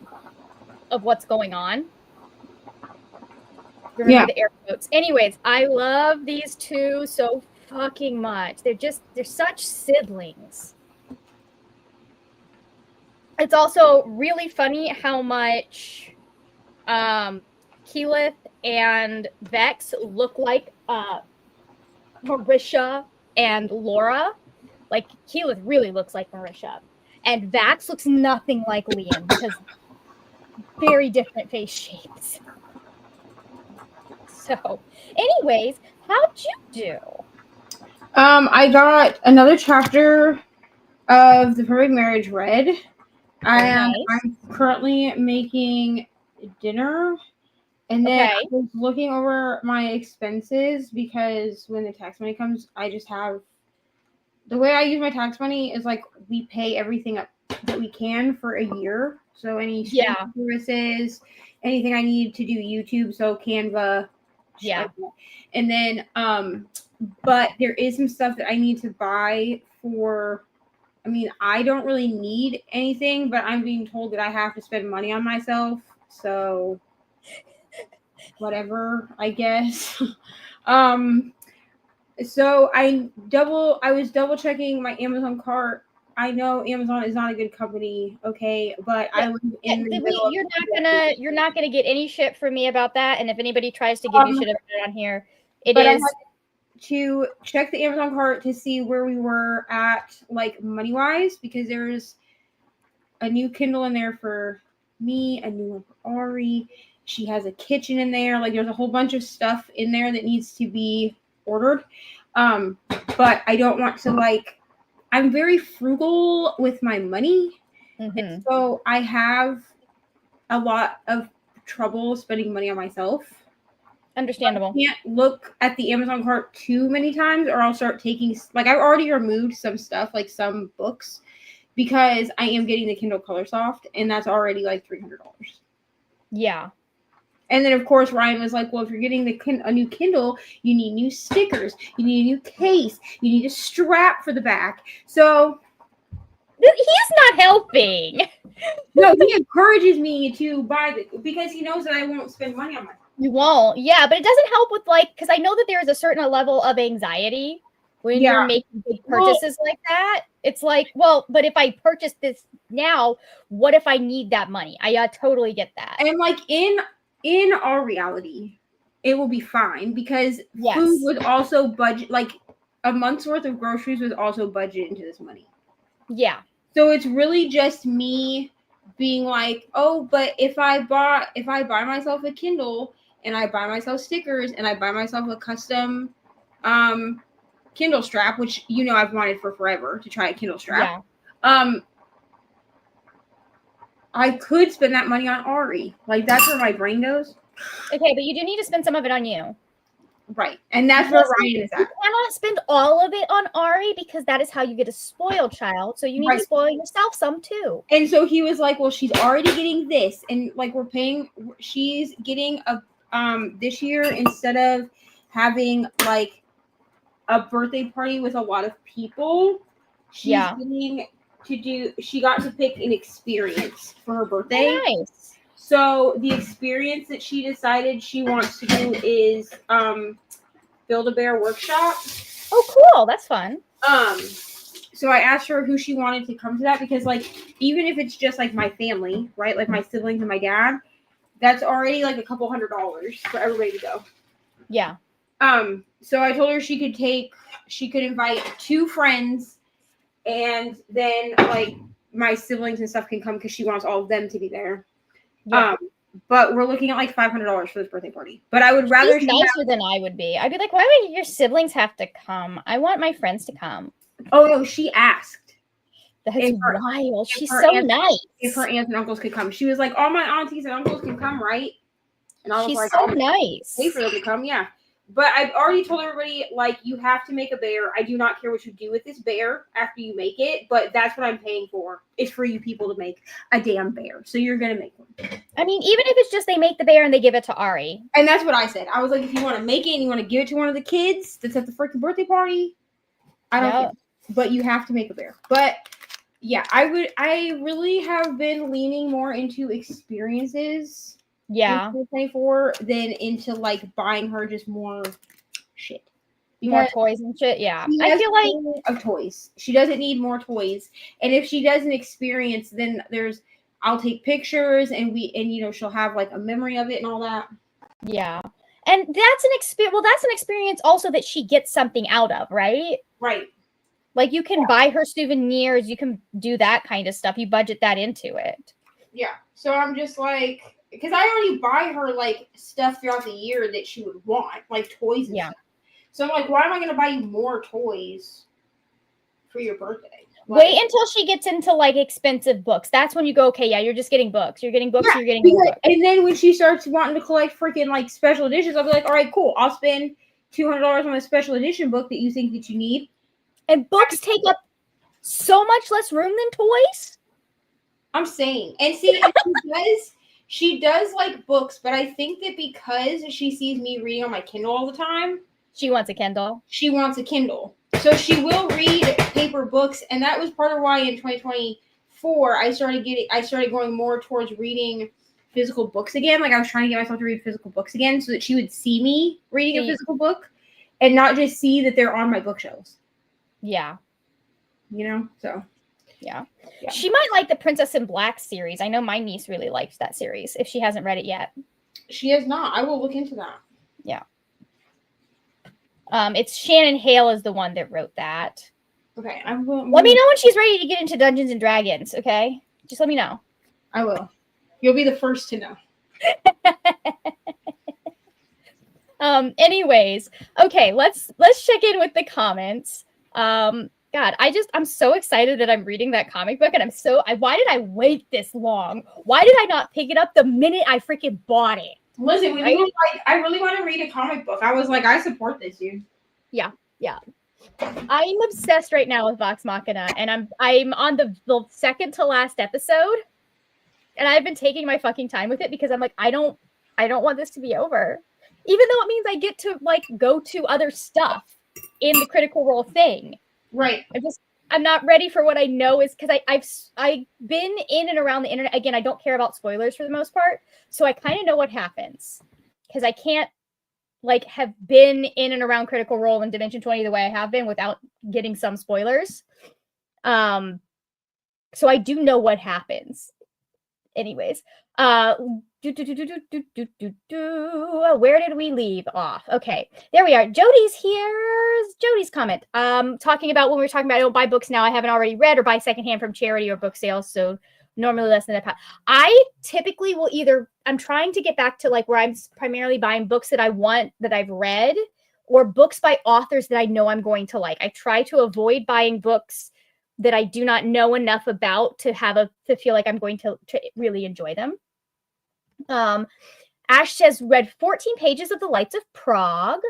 of what's going on. Remember the air quotes. Anyways, I love these two so fucking much. They're such siblings. It's also really funny how much Keyleth and Vex look like Marisha and Laura. Like Keyleth really looks like Marisha, and Vax looks nothing like Liam because very different face shapes. So, anyways, how'd you do? I got another chapter of The Perfect Marriage read. I'm currently making dinner. And then I was looking over my expenses because when the tax money comes, I just have the way I use my tax money is like we pay everything up that we can for a year. So any streaming services, anything I need to do YouTube, so Canva. Yeah. And then but there is some stuff that I need to buy for, I mean, I don't really need anything, but I'm being told that I have to spend money on myself. So whatever, I guess. So I was double checking my Amazon cart. I know Amazon is not a good company, okay, but I live in the middle. You're not gonna get any shit from me about that. And if anybody tries to give you shit on here, it is. I had to check the Amazon cart to see where we were at, like money wise, because there's a new Kindle in there for me, a new one for Ari. She has a kitchen in there. Like there's a whole bunch of stuff in there that needs to be ordered. But I don't want to like, I'm very frugal with my money. Mm-hmm. And so I have a lot of trouble spending money on myself. Understandable. I can't look at the Amazon cart too many times or I'll start taking, like I've already removed some stuff, like some books, because I am getting the Kindle Color Soft and that's already like $300. Yeah. And then, of course, Ryan was like, well, if you're getting a new Kindle, you need new stickers. You need a new case. You need a strap for the back. So he's not helping. No, he encourages me to buy it because he knows that I won't spend money on myself. You won't. Yeah, but it doesn't help with like, because I know that there is a certain level of anxiety when you're making big purchases like that. It's like, well, but if I purchase this now, what if I need that money? I totally get that. And like in our reality, it will be fine because food was also budget, like a month's worth of groceries was also budgeted into this money. Yeah. So it's really just me being like, oh, but if I buy myself a Kindle and I buy myself stickers and I buy myself a custom Kindle strap, which I've wanted for forever to try a Kindle strap. Yeah. I could spend that money on Ari. Like that's where my brain goes. Okay, but you do need to spend some of it on you. Right. And that's where Ryan is at. You cannot spend all of it on Ari because that is how you get a spoiled child. So you need to spoil yourself some too. And so he was like, well, she's already getting this. And like she's getting a this year, instead of having like a birthday party with a lot of people, she's getting she got to pick an experience for her birthday. Nice. So the experience that she decided she wants to do is Build-A-Bear workshop. Oh, cool. That's fun. So I asked her who she wanted to come to that because like even if it's just like my family, right? Like my siblings and my dad, that's already like a couple $100 for everybody to go. Yeah. So I told her she could invite 2 friends and then like my siblings and stuff can come because she wants all of them to be there. Yeah. but we're looking at like $500 for this birthday party. But I would rather she's nicer than I would be. I'd be like, why would your siblings have to come? I want my friends to come. Oh no, she asked. That's wild. She's so nice. If her aunts and uncles could come, she was like, all my aunties and uncles can come, right? And I was she's like, so nice. Wait for them to come, yeah. But I've already told everybody, like, you have to make a bear. I do not care what you do with this bear after you make it, but that's what I'm paying for. Is for you people to make a damn bear. So you're gonna make one. I mean, even if it's just they make the bear and they give it to Ari. And that's what I said. I was like, if you want to make it and you want to give it to one of the kids that's at the freaking birthday party, I don't care. But you have to make a bear. But yeah, I really have been leaning more into experiences. Yeah. 2024 than into like buying her just more shit. More toys and shit. Yeah. I feel like of toys. She doesn't need more toys. And if she does an experience, then I'll take pictures and she'll have like a memory of it and all that. Yeah. And that's an experience. Well, that's an experience also that she gets something out of, right? Right. Like you can buy her souvenirs, you can do that kind of stuff. You budget that into it. Yeah. So I'm just like, because I already buy her like stuff throughout the year that she would want, like toys and stuff. So I'm like, why am I going to buy you more toys for your birthday? Like, wait until she gets into like expensive books. That's when you go, okay, yeah, you're just getting books. You're getting books. You're getting more books. And then when she starts wanting to collect freaking like special editions, I'll be like, all right, cool. I'll spend $200 on a special edition book that you think that you need. And books take up so much less room than toys. I'm saying, and see, she does like books, but I think that because she sees me reading on my Kindle all the time, she wants a Kindle. She wants a Kindle. So she will read paper books, and that was part of why in 2024 I started going more towards reading physical books again. Like I was trying to get myself to read physical books again so that she would see me reading a physical book and not just see that they're on my bookshelves. Yeah. So yeah. She might like the Princess in Black series. I know my niece really likes that series if she hasn't read it yet. She has not. I will look into that. Yeah. It's Shannon Hale is the one that wrote that. Okay. Let me know when she's ready to get into Dungeons and Dragons, okay? Just let me know. I will. You'll be the first to know. Anyways, okay, let's check in with the comments. God, I'm so excited that I'm reading that comic book, and why did I wait this long? Why did I not pick it up the minute I freaking bought it? Listen, I really want to read a comic book. I was like, I support this, dude. Yeah. I'm obsessed right now with Vox Machina, and I'm on the second to last episode, and I've been taking my fucking time with it because I'm like, I don't want this to be over, even though it means I get to like go to other stuff in the Critical Role thing. Right. I'm not ready for what I know is because I've been in and around the internet. Again, I don't care about spoilers for the most part. So I kind of know what happens because I can't like have been in and around Critical Role and Dimension 20 the way I have been without getting some spoilers. So I do know what happens. Anyways, where did we leave off? Okay, there we are. Jody's here. Jody's comment. Talking about when we were talking about I don't buy books now I haven't already read or buy secondhand from charity or book sales. So normally less than that. I typically will I'm trying to get back to like where I'm primarily buying books that I want that I've read or books by authors that I know I'm going to like. I try to avoid buying books that I do not know enough about to feel like I'm going to really enjoy them. Ash has read 14 pages of The Lights of Prague.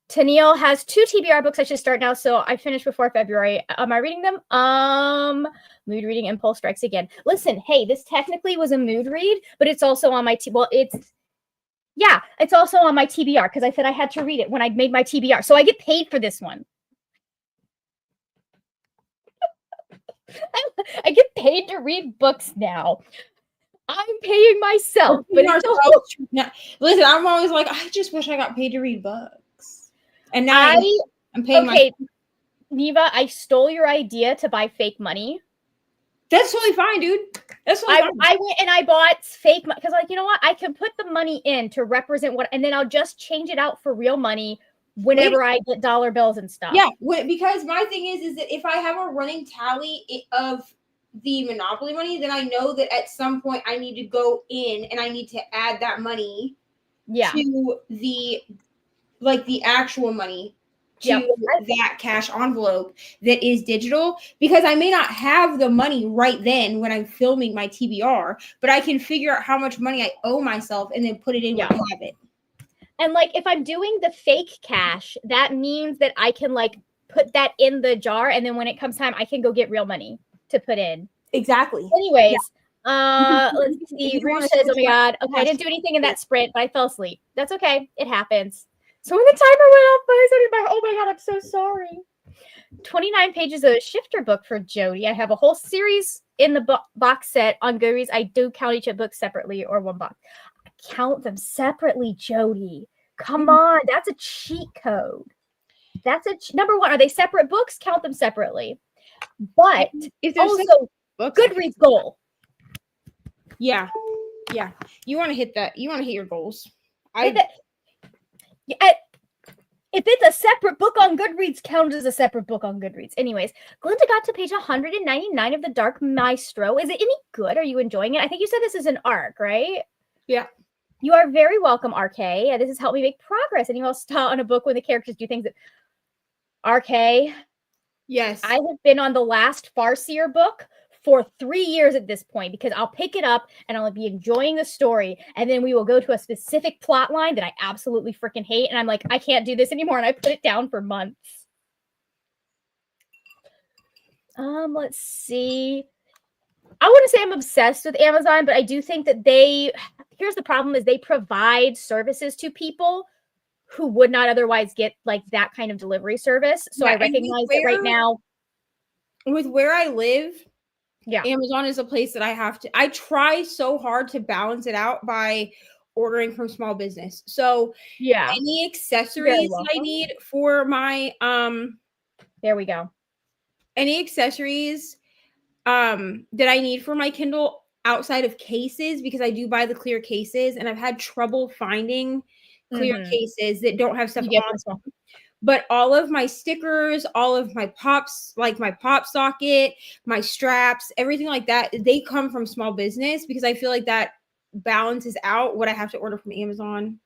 Tennille has 2 TBR books I should start now, so I finished before February. Am I reading them? Mood reading impulse strikes again. Listen, hey, this technically was a mood read, but it's also on my it's also on my TBR because I said I had to read it when I made my TBR. So I get paid for this one. I get paid to read books now. I'm paying myself. But listen, I'm always like, I just wish I got paid to read books. And now I'm paying myself. Neva, I stole your idea to buy fake money. That's totally fine, dude. That's totally fine. I went and I bought fake money because, like, you know what? I can put the money in to represent and then I'll just change it out for real money whenever I get dollar bills and stuff. Yeah, because my thing is that if I have a running tally of the Monopoly money, then I know that at some point I need to go in and I need to add that money to the actual money to that cash envelope that is digital, because I may not have the money right then when I'm filming my TBR, but I can figure out how much money I owe myself and then put it in when I have it. And like if I'm doing the fake cash, that means that I can like put that in the jar, and then when it comes time, I can go get real money to put in. Exactly. Anyways, let's see. Rouge says, "Oh my god, okay, I didn't do anything in that sprint, but I fell asleep. That's okay. It happens." So when the timer went off, I said, "Oh my god, I'm so sorry." 29 pages of a shifter book for Jody. I have a whole series in the box set on Goodreads. I do count each book separately or one box. I count them separately, Jody. Come on, that's a cheat code. That's number one. Are they separate books? Count them separately. But if there's also Goodreads goal. Yeah. You want to hit that. You want to hit your goals. If it's a separate book on Goodreads, count as a separate book on Goodreads. Anyways, Glinda got to page 199 of The Dark Maestro. Is it any good? Are you enjoying it? I think you said this is an arc, right? Yeah. You are very welcome, RK. This has helped me make progress. And you all start on a book when the characters do things that... RK. Yes. I have been on the last Farseer book for 3 years at this point, because I'll pick it up and I'll be enjoying the story, and then we will go to a specific plot line that I absolutely freaking hate, and I'm like, I can't do this anymore, and I put it down for months. Let's see. I wouldn't say I'm obsessed with Amazon, but I do think that here's the problem, is they provide services to people who would not otherwise get like that kind of delivery service. So I recognize that right now. With where I live, yeah, Amazon is a place that I try so hard to balance it out by ordering from small business. So yeah, any accessories that I need for my there we go. Any accessories that I need for my Kindle outside of cases, because I do buy the clear cases, and I've had trouble finding clear cases that don't have stuff on them. But all of my stickers, all of my pops, like my pop socket, my straps, everything like that, they come from small business, because I feel like that balances out what I have to order from Amazon.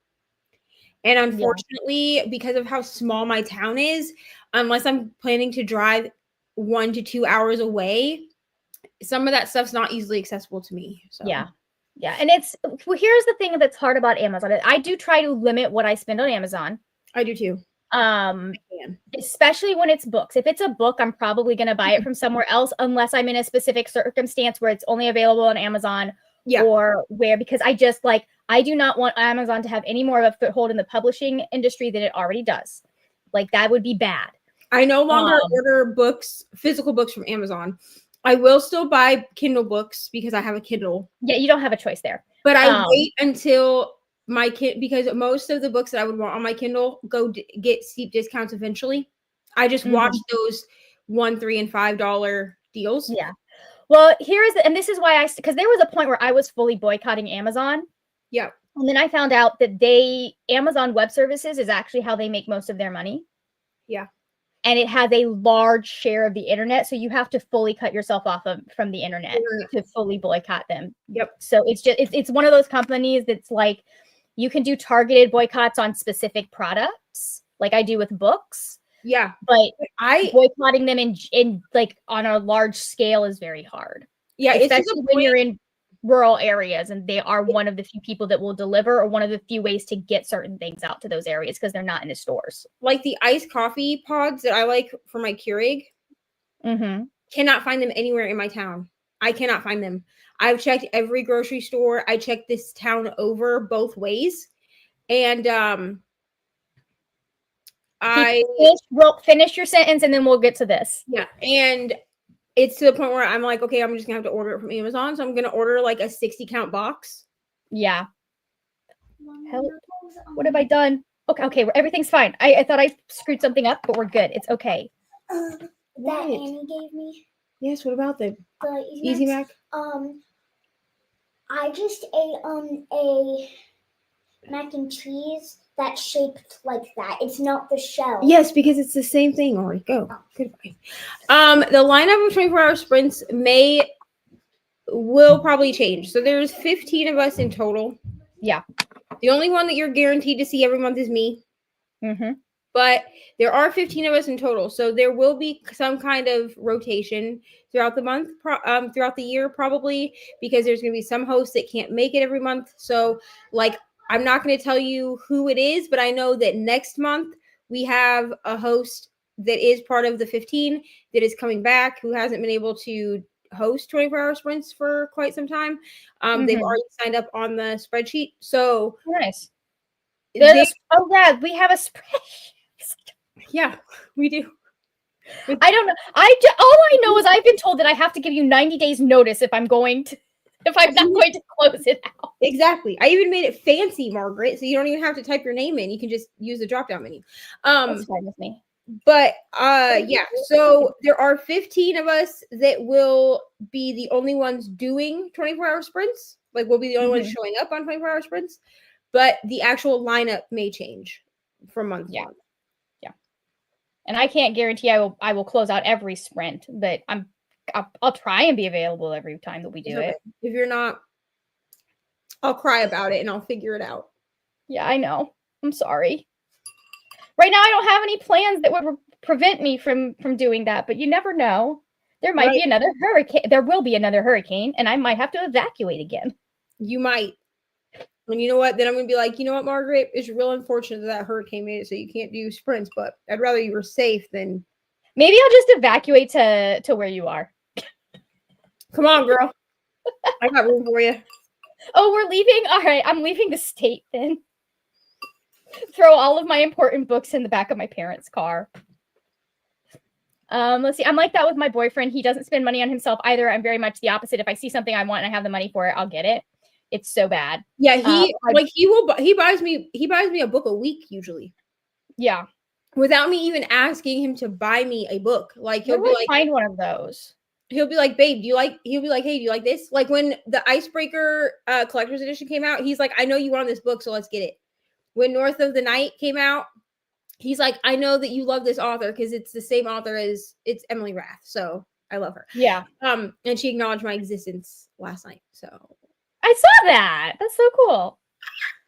And unfortunately, because of how small my town is, unless I'm planning to drive 1 to 2 hours away, some of that stuff's not easily accessible to me. So yeah. And here's the thing that's hard about Amazon. I do try to limit what I spend on Amazon. I do too. Especially when it's books. If it's a book, I'm probably going to buy it from somewhere else, unless I'm in a specific circumstance where it's only available on Amazon or because I do not want Amazon to have any more of a foothold in the publishing industry than it already does. Like, that would be bad. I no longer order physikical books from Amazon. I will still buy Kindle books because I have a Kindle. Yeah, you don't have a choice there. But I wait until my kid, because most of the books that I would want on my Kindle get steep discounts eventually. I just watch those $1, $3, and $5 deals. Yeah. Well, and this is why because there was a point where I was fully boycotting Amazon. Yeah. And then I found out that Amazon Web Services is actually how they make most of their money. Yeah. And it has a large share of the internet, so you have to fully cut yourself off from the internet to fully boycott them. Yep. So it's one of those companies that's like, you can do targeted boycotts on specific products, like I do with books. Yeah, but boycotting them in like on a large scale is very hard. Yeah, especially when you're in rural areas and they are one of the few people that will deliver, or one of the few ways to get certain things out to those areas, because they're not in the stores. Like the iced coffee pods that I like for my Keurig, cannot find them anywhere in my town. I cannot find them. I've checked every grocery store. I checked this town over both ways, and finish your sentence and then we'll get to this. Yeah, and it's to the point where I'm like, okay, I'm just gonna have to order it from Amazon. So I'm gonna order like a 60 count box. Yeah. What have I done? Okay, everything's fine. I thought I screwed something up, but we're good. It's okay. That Annie gave me. Yes. What about the Easy Mac? I just ate a mac and cheese that's shaped like that. It's not the shell. Yes, because it's the same thing. Ori, go. Goodbye. The lineup of 24-hour sprints may will probably change. So there's 15 of us in total. Yeah. The only one that you're guaranteed to see every month is me. Mm-hmm. But there are 15 of us in total. So there will be some kind of rotation throughout the month, throughout the year, probably, because there's going to be some hosts that can't make it every month. So, like, I'm not going to tell you who it is, but I know that next month we have a host that is part of the 15 that is coming back who hasn't been able to host 24-hour sprints for quite some time. They've already signed up on the spreadsheet. So nice. We have a spreadsheet. Yeah, we do. I don't know. All I know is I've been told that I have to give you 90 days notice if I'm not going to close it out. Exactly. I even made it fancy, Margaret, so you don't even have to type your name in. You can just use the drop-down menu. That's fine with me. But yeah, so there are 15 of us that will be the only ones doing 24-hour sprints. Like, we'll be the only ones showing up on 24-hour sprints, but the actual lineup may change from month to month. And I can't guarantee I will close out every sprint, but I'll try and be available every time that we do it. If you're not, I'll cry about it and I'll figure it out. Yeah, I know. I'm sorry. Right now, I don't have any plans that would prevent me from doing that, but you never know. There might be another hurricane. There will be another hurricane, and I might have to evacuate again. You might. And you know what? Then I'm going to be like, you know what, Margaret? It's real unfortunate that hurricane made it so you can't do sprints, but I'd rather you were safe than... Maybe I'll just evacuate to where you are. Come on, girl. I got room for you. Oh, we're leaving? All right, I'm leaving the state then. Throw all of my important books in the back of my parents' car. Let's see. I'm like that with my boyfriend. He doesn't spend money on himself either. I'm very much the opposite. If I see something I want and I have the money for it, I'll get it. It's so bad. Yeah, he buys me a book a week usually. Yeah. Without me even asking him to buy me a book. Like, he'll be like, find one of those. He'll be like, babe, he'll be like, hey, do you like this? Like, when the Icebreaker collector's edition came out, he's like, I know you want this book, so let's get it. When North of the Night came out, he's like, I know that you love this author because it's the same author as it's Emily Rath. So I love her. Yeah. And she acknowledged my existence last night. So I saw that. That's so cool.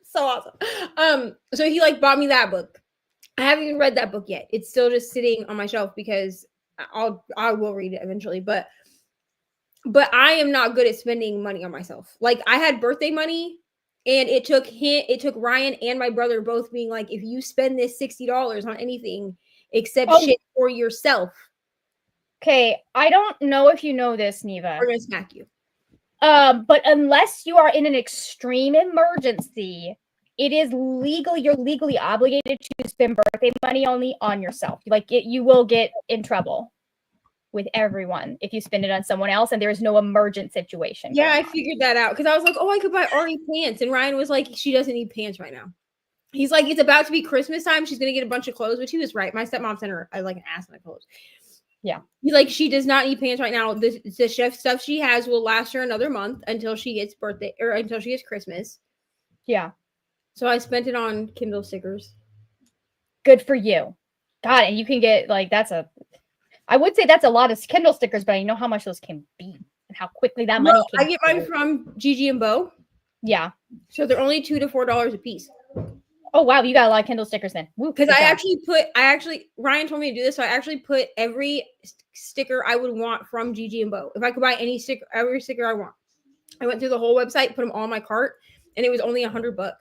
So awesome. So he bought me that book. I haven't even read that book yet. It's still just sitting on my shelf because I will read it eventually. But I am not good at spending money on myself. Like, I had birthday money, and it took Ryan and my brother both being like, if you spend this $60 on anything except shit for yourself. Okay, I don't know if you know this, Neva. We're gonna smack you. But unless you are in an extreme emergency, you're legally obligated to spend birthday money only on yourself. You will get in trouble with everyone if you spend it on someone else and there is no emergent situation. Yeah, I figured that out because I was like, oh, I could buy Ari pants. And Ryan was like, she doesn't need pants right now. He's like, it's about to be Christmas time. She's going to get a bunch of clothes, which he was right. My stepmom sent her like an ass in clothes. Yeah. He's like, she does not need pants right now. The chef stuff she has will last her another month until she gets until she gets Christmas. Yeah. So I spent it on Kindle stickers. Good for you. God, and you can get I would say that's a lot of Kindle stickers, but I know how much those can be and how quickly that money can I get mine from Gigi and Bo. Yeah. So they're only $2 to $4 a piece. Oh wow, you got a lot of Kindle stickers then. Because Ryan told me to do this, so I actually put every sticker I would want from Gigi and Bo. If I could buy every sticker I want. I went through the whole website, put them all in my cart, and it was only $100.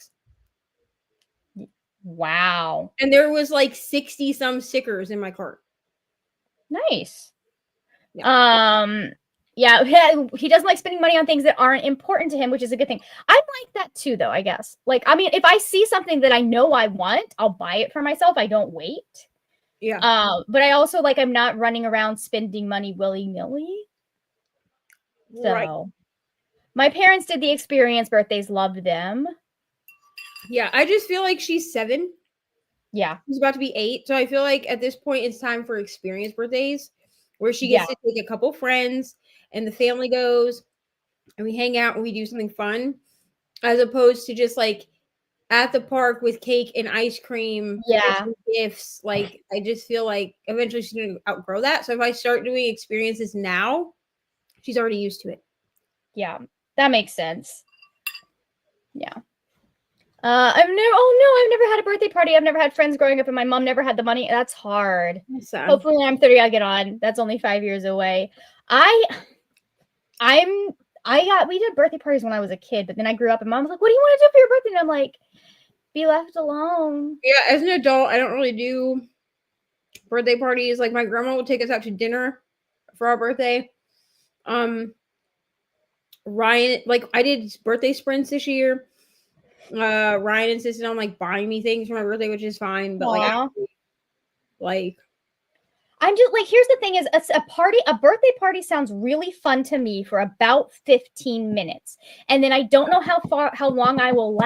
Wow. And there was 60 some stickers in my cart. Nice. Yeah. Yeah, he doesn't like spending money on things that aren't important to him, which is a good thing. I'm like that too, though, I guess. If I see something that I know I want, I'll buy it for myself. I don't wait. Yeah. But I also I'm not running around spending money willy-nilly. So right. My parents did the experience birthdays, loved them. Yeah, I just feel like she's 7. Yeah. She's about to be 8. So I feel like at this point it's time for experience birthdays where she gets to take a couple friends and the family goes and we hang out and we do something fun as opposed to just at the park with cake and ice cream. Yeah. And gifts. I just feel like eventually she's going to outgrow that. So if I start doing experiences now, she's already used to it. Yeah, that makes sense. Yeah. I've never had a birthday party. I've never had friends growing up, and my mom never had the money. That's hard. Sad. Hopefully, when I'm 30, I'll get on. That's only 5 years away. We did birthday parties when I was a kid, but then I grew up, and mom was like, "What do you want to do for your birthday?" And I'm like, "Be left alone." Yeah, as an adult, I don't really do birthday parties. Like my grandma would take us out to dinner for our birthday. Ryan, like I did birthday sprints this year. Ryan insisted on like buying me things for my birthday, which is fine. But I'm just like, here's the thing: is a birthday party sounds really fun to me for about 15 minutes, and then I don't know how long I will.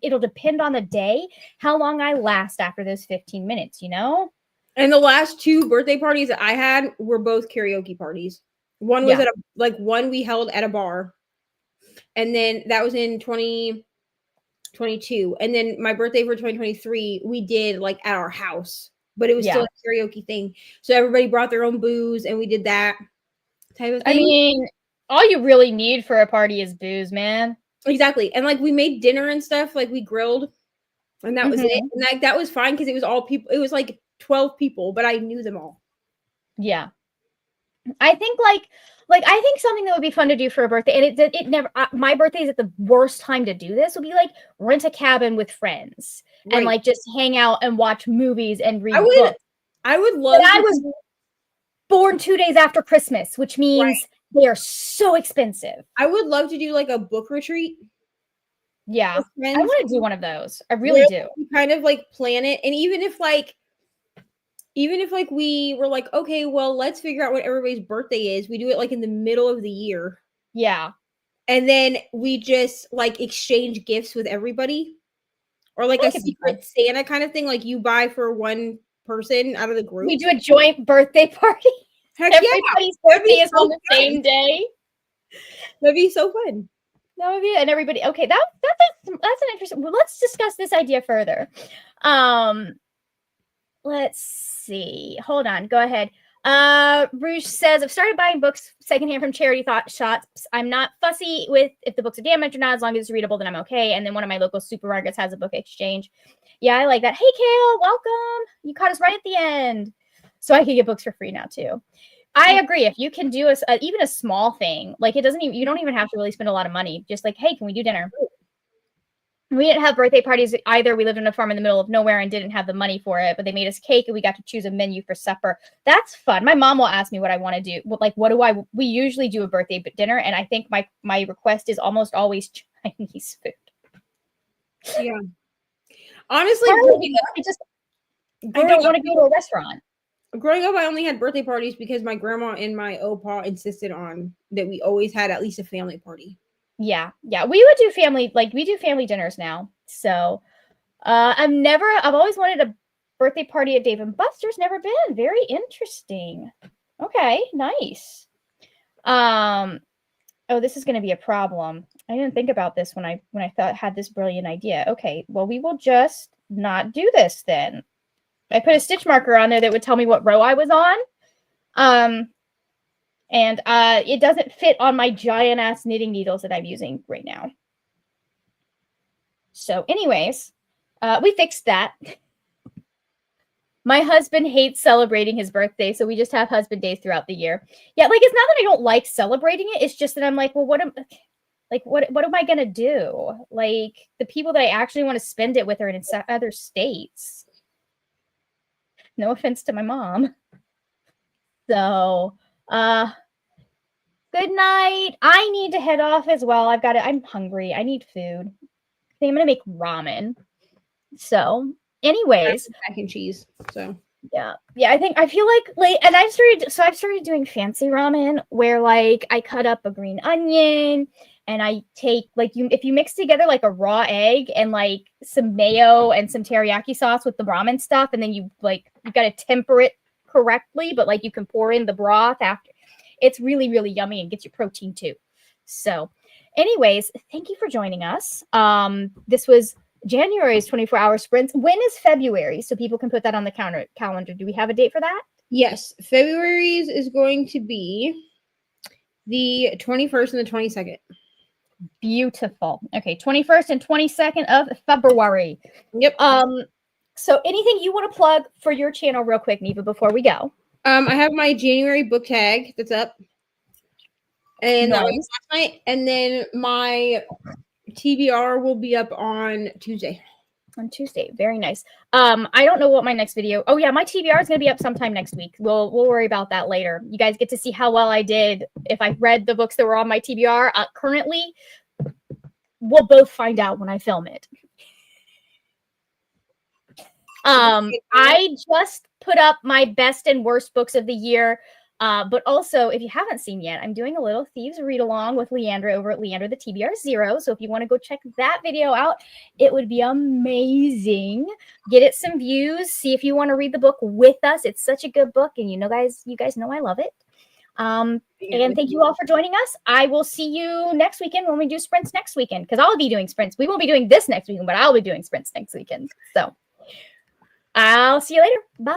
It'll depend on the day how long I last after those 15 minutes. You know. And the last 2 birthday parties that I had were both karaoke parties. One was at one we held at a bar, and then that was in 2022. And then my birthday for 2023, we did like at our house, but it was still a karaoke thing. So everybody brought their own booze, and we did that type of thing. I mean, all you really need for a party is booze, man. Exactly. And like we made dinner and stuff, like we grilled, and that was it. And that was fine because it was all people. It was like 12 people, but I knew them all. Yeah. I think I think something that would be fun to do for a birthday, and it never, my birthday is at the worst time to do this, would be like rent a cabin with friends and like just hang out and watch movies and read books. I would love. But I was born 2 days after Christmas, which means they are so expensive. I would love to do like a book retreat. Yeah, I want to do one of those. I really do. Kind of like plan it, and even if we were like, okay, well, let's figure out what everybody's birthday is. We do it like in the middle of the year. Yeah. And then we just like exchange gifts with everybody. Or like a secret Santa kind of thing. Like you buy for one person out of the group. We do a joint birthday party. Heck Everybody's birthday is on the same day. That'd be so fun. That would be, and everybody, okay, that's an interesting, well, let's discuss this idea further. Let's see. Hold on. Go ahead. Rouge says, I've started buying books secondhand from charity shops. I'm not fussy with if the books are damaged or not. As long as it's readable, then I'm okay. And then one of my local supermarkets has a book exchange. Yeah, I like that. Hey, Kale, welcome. You caught us right at the end. So I can get books for free now, too. I agree. If you can do even a small thing, like you don't even have to really spend a lot of money. Just like, hey, can we do dinner? We didn't have birthday parties either. We lived on a farm in the middle of nowhere and didn't have the money for it, but they made us cake and we got to choose a menu for supper. That's fun. My mom will ask me what I want to do. Like, we usually do a birthday dinner, and I think my request is almost always Chinese food. Yeah. Honestly, I don't want to go to a restaurant. Growing up, I only had birthday parties because my grandma and my opa insisted on that we always had at least a family party. Yeah. We would do we do family dinners now. So I've always wanted a birthday party at Dave & Buster's. Never been. Very interesting. Okay, nice. Oh, this is going to be a problem. I didn't think about this when I had this brilliant idea. Okay, well, we will just not do this then. I put a stitch marker on there that would tell me what row I was on. And it doesn't fit on my giant ass knitting needles that I'm using right now. So anyways, we fixed that. My husband hates celebrating his birthday, so we just have husband days throughout the year. Yeah, like it's not that I don't like celebrating it. It's just that I'm like, well, what am I gonna do? Like the people that I actually want to spend it with are in other states. No offense to my mom. So, good night. I need to head off as well. I'm hungry. I need food. I think I'm gonna make ramen. So, anyways, mac and cheese. So yeah. I feel like and I've started doing fancy ramen where like I cut up a green onion and I take if you mix together like a raw egg and like some mayo and some teriyaki sauce with the ramen stuff, and then you've got to temper it correctly, but like you can pour in the broth after. It's really, really yummy and gets you protein too. So anyways, thank you for joining us. This was January's 24-hour sprints. When is February? So people can put that on the calendar. Do we have a date for that? Yes. February's is going to be The 21st and the 22nd. Beautiful. Okay, 21st and 22nd of February. Yep. So anything you want to plug for your channel real quick, Neva, before we go? I have my January book tag that's up. And that was last night. And then my TBR will be up on Tuesday. On Tuesday. Very nice. I don't know what my next video. Oh yeah, my TBR is going to be up sometime next week. We'll worry about that later. You guys get to see how well I did if I read the books that were on my TBR. Currently, we'll both find out when I film it. I just put up my best and worst books of the year. But also, if you haven't seen yet, I'm doing a little Thieves read along with Leandra over at Leandra the TBR Zero. So if you want to go check that video out, it would be amazing. Get it some views. See if you want to read the book with us. It's such a good book, and you guys know I love it. And thank you all for joining us. I will see you next weekend when we do sprints next weekend, because I'll be doing sprints. We won't be doing this next weekend, but I'll be doing sprints next weekend. So I'll see you later. Bye.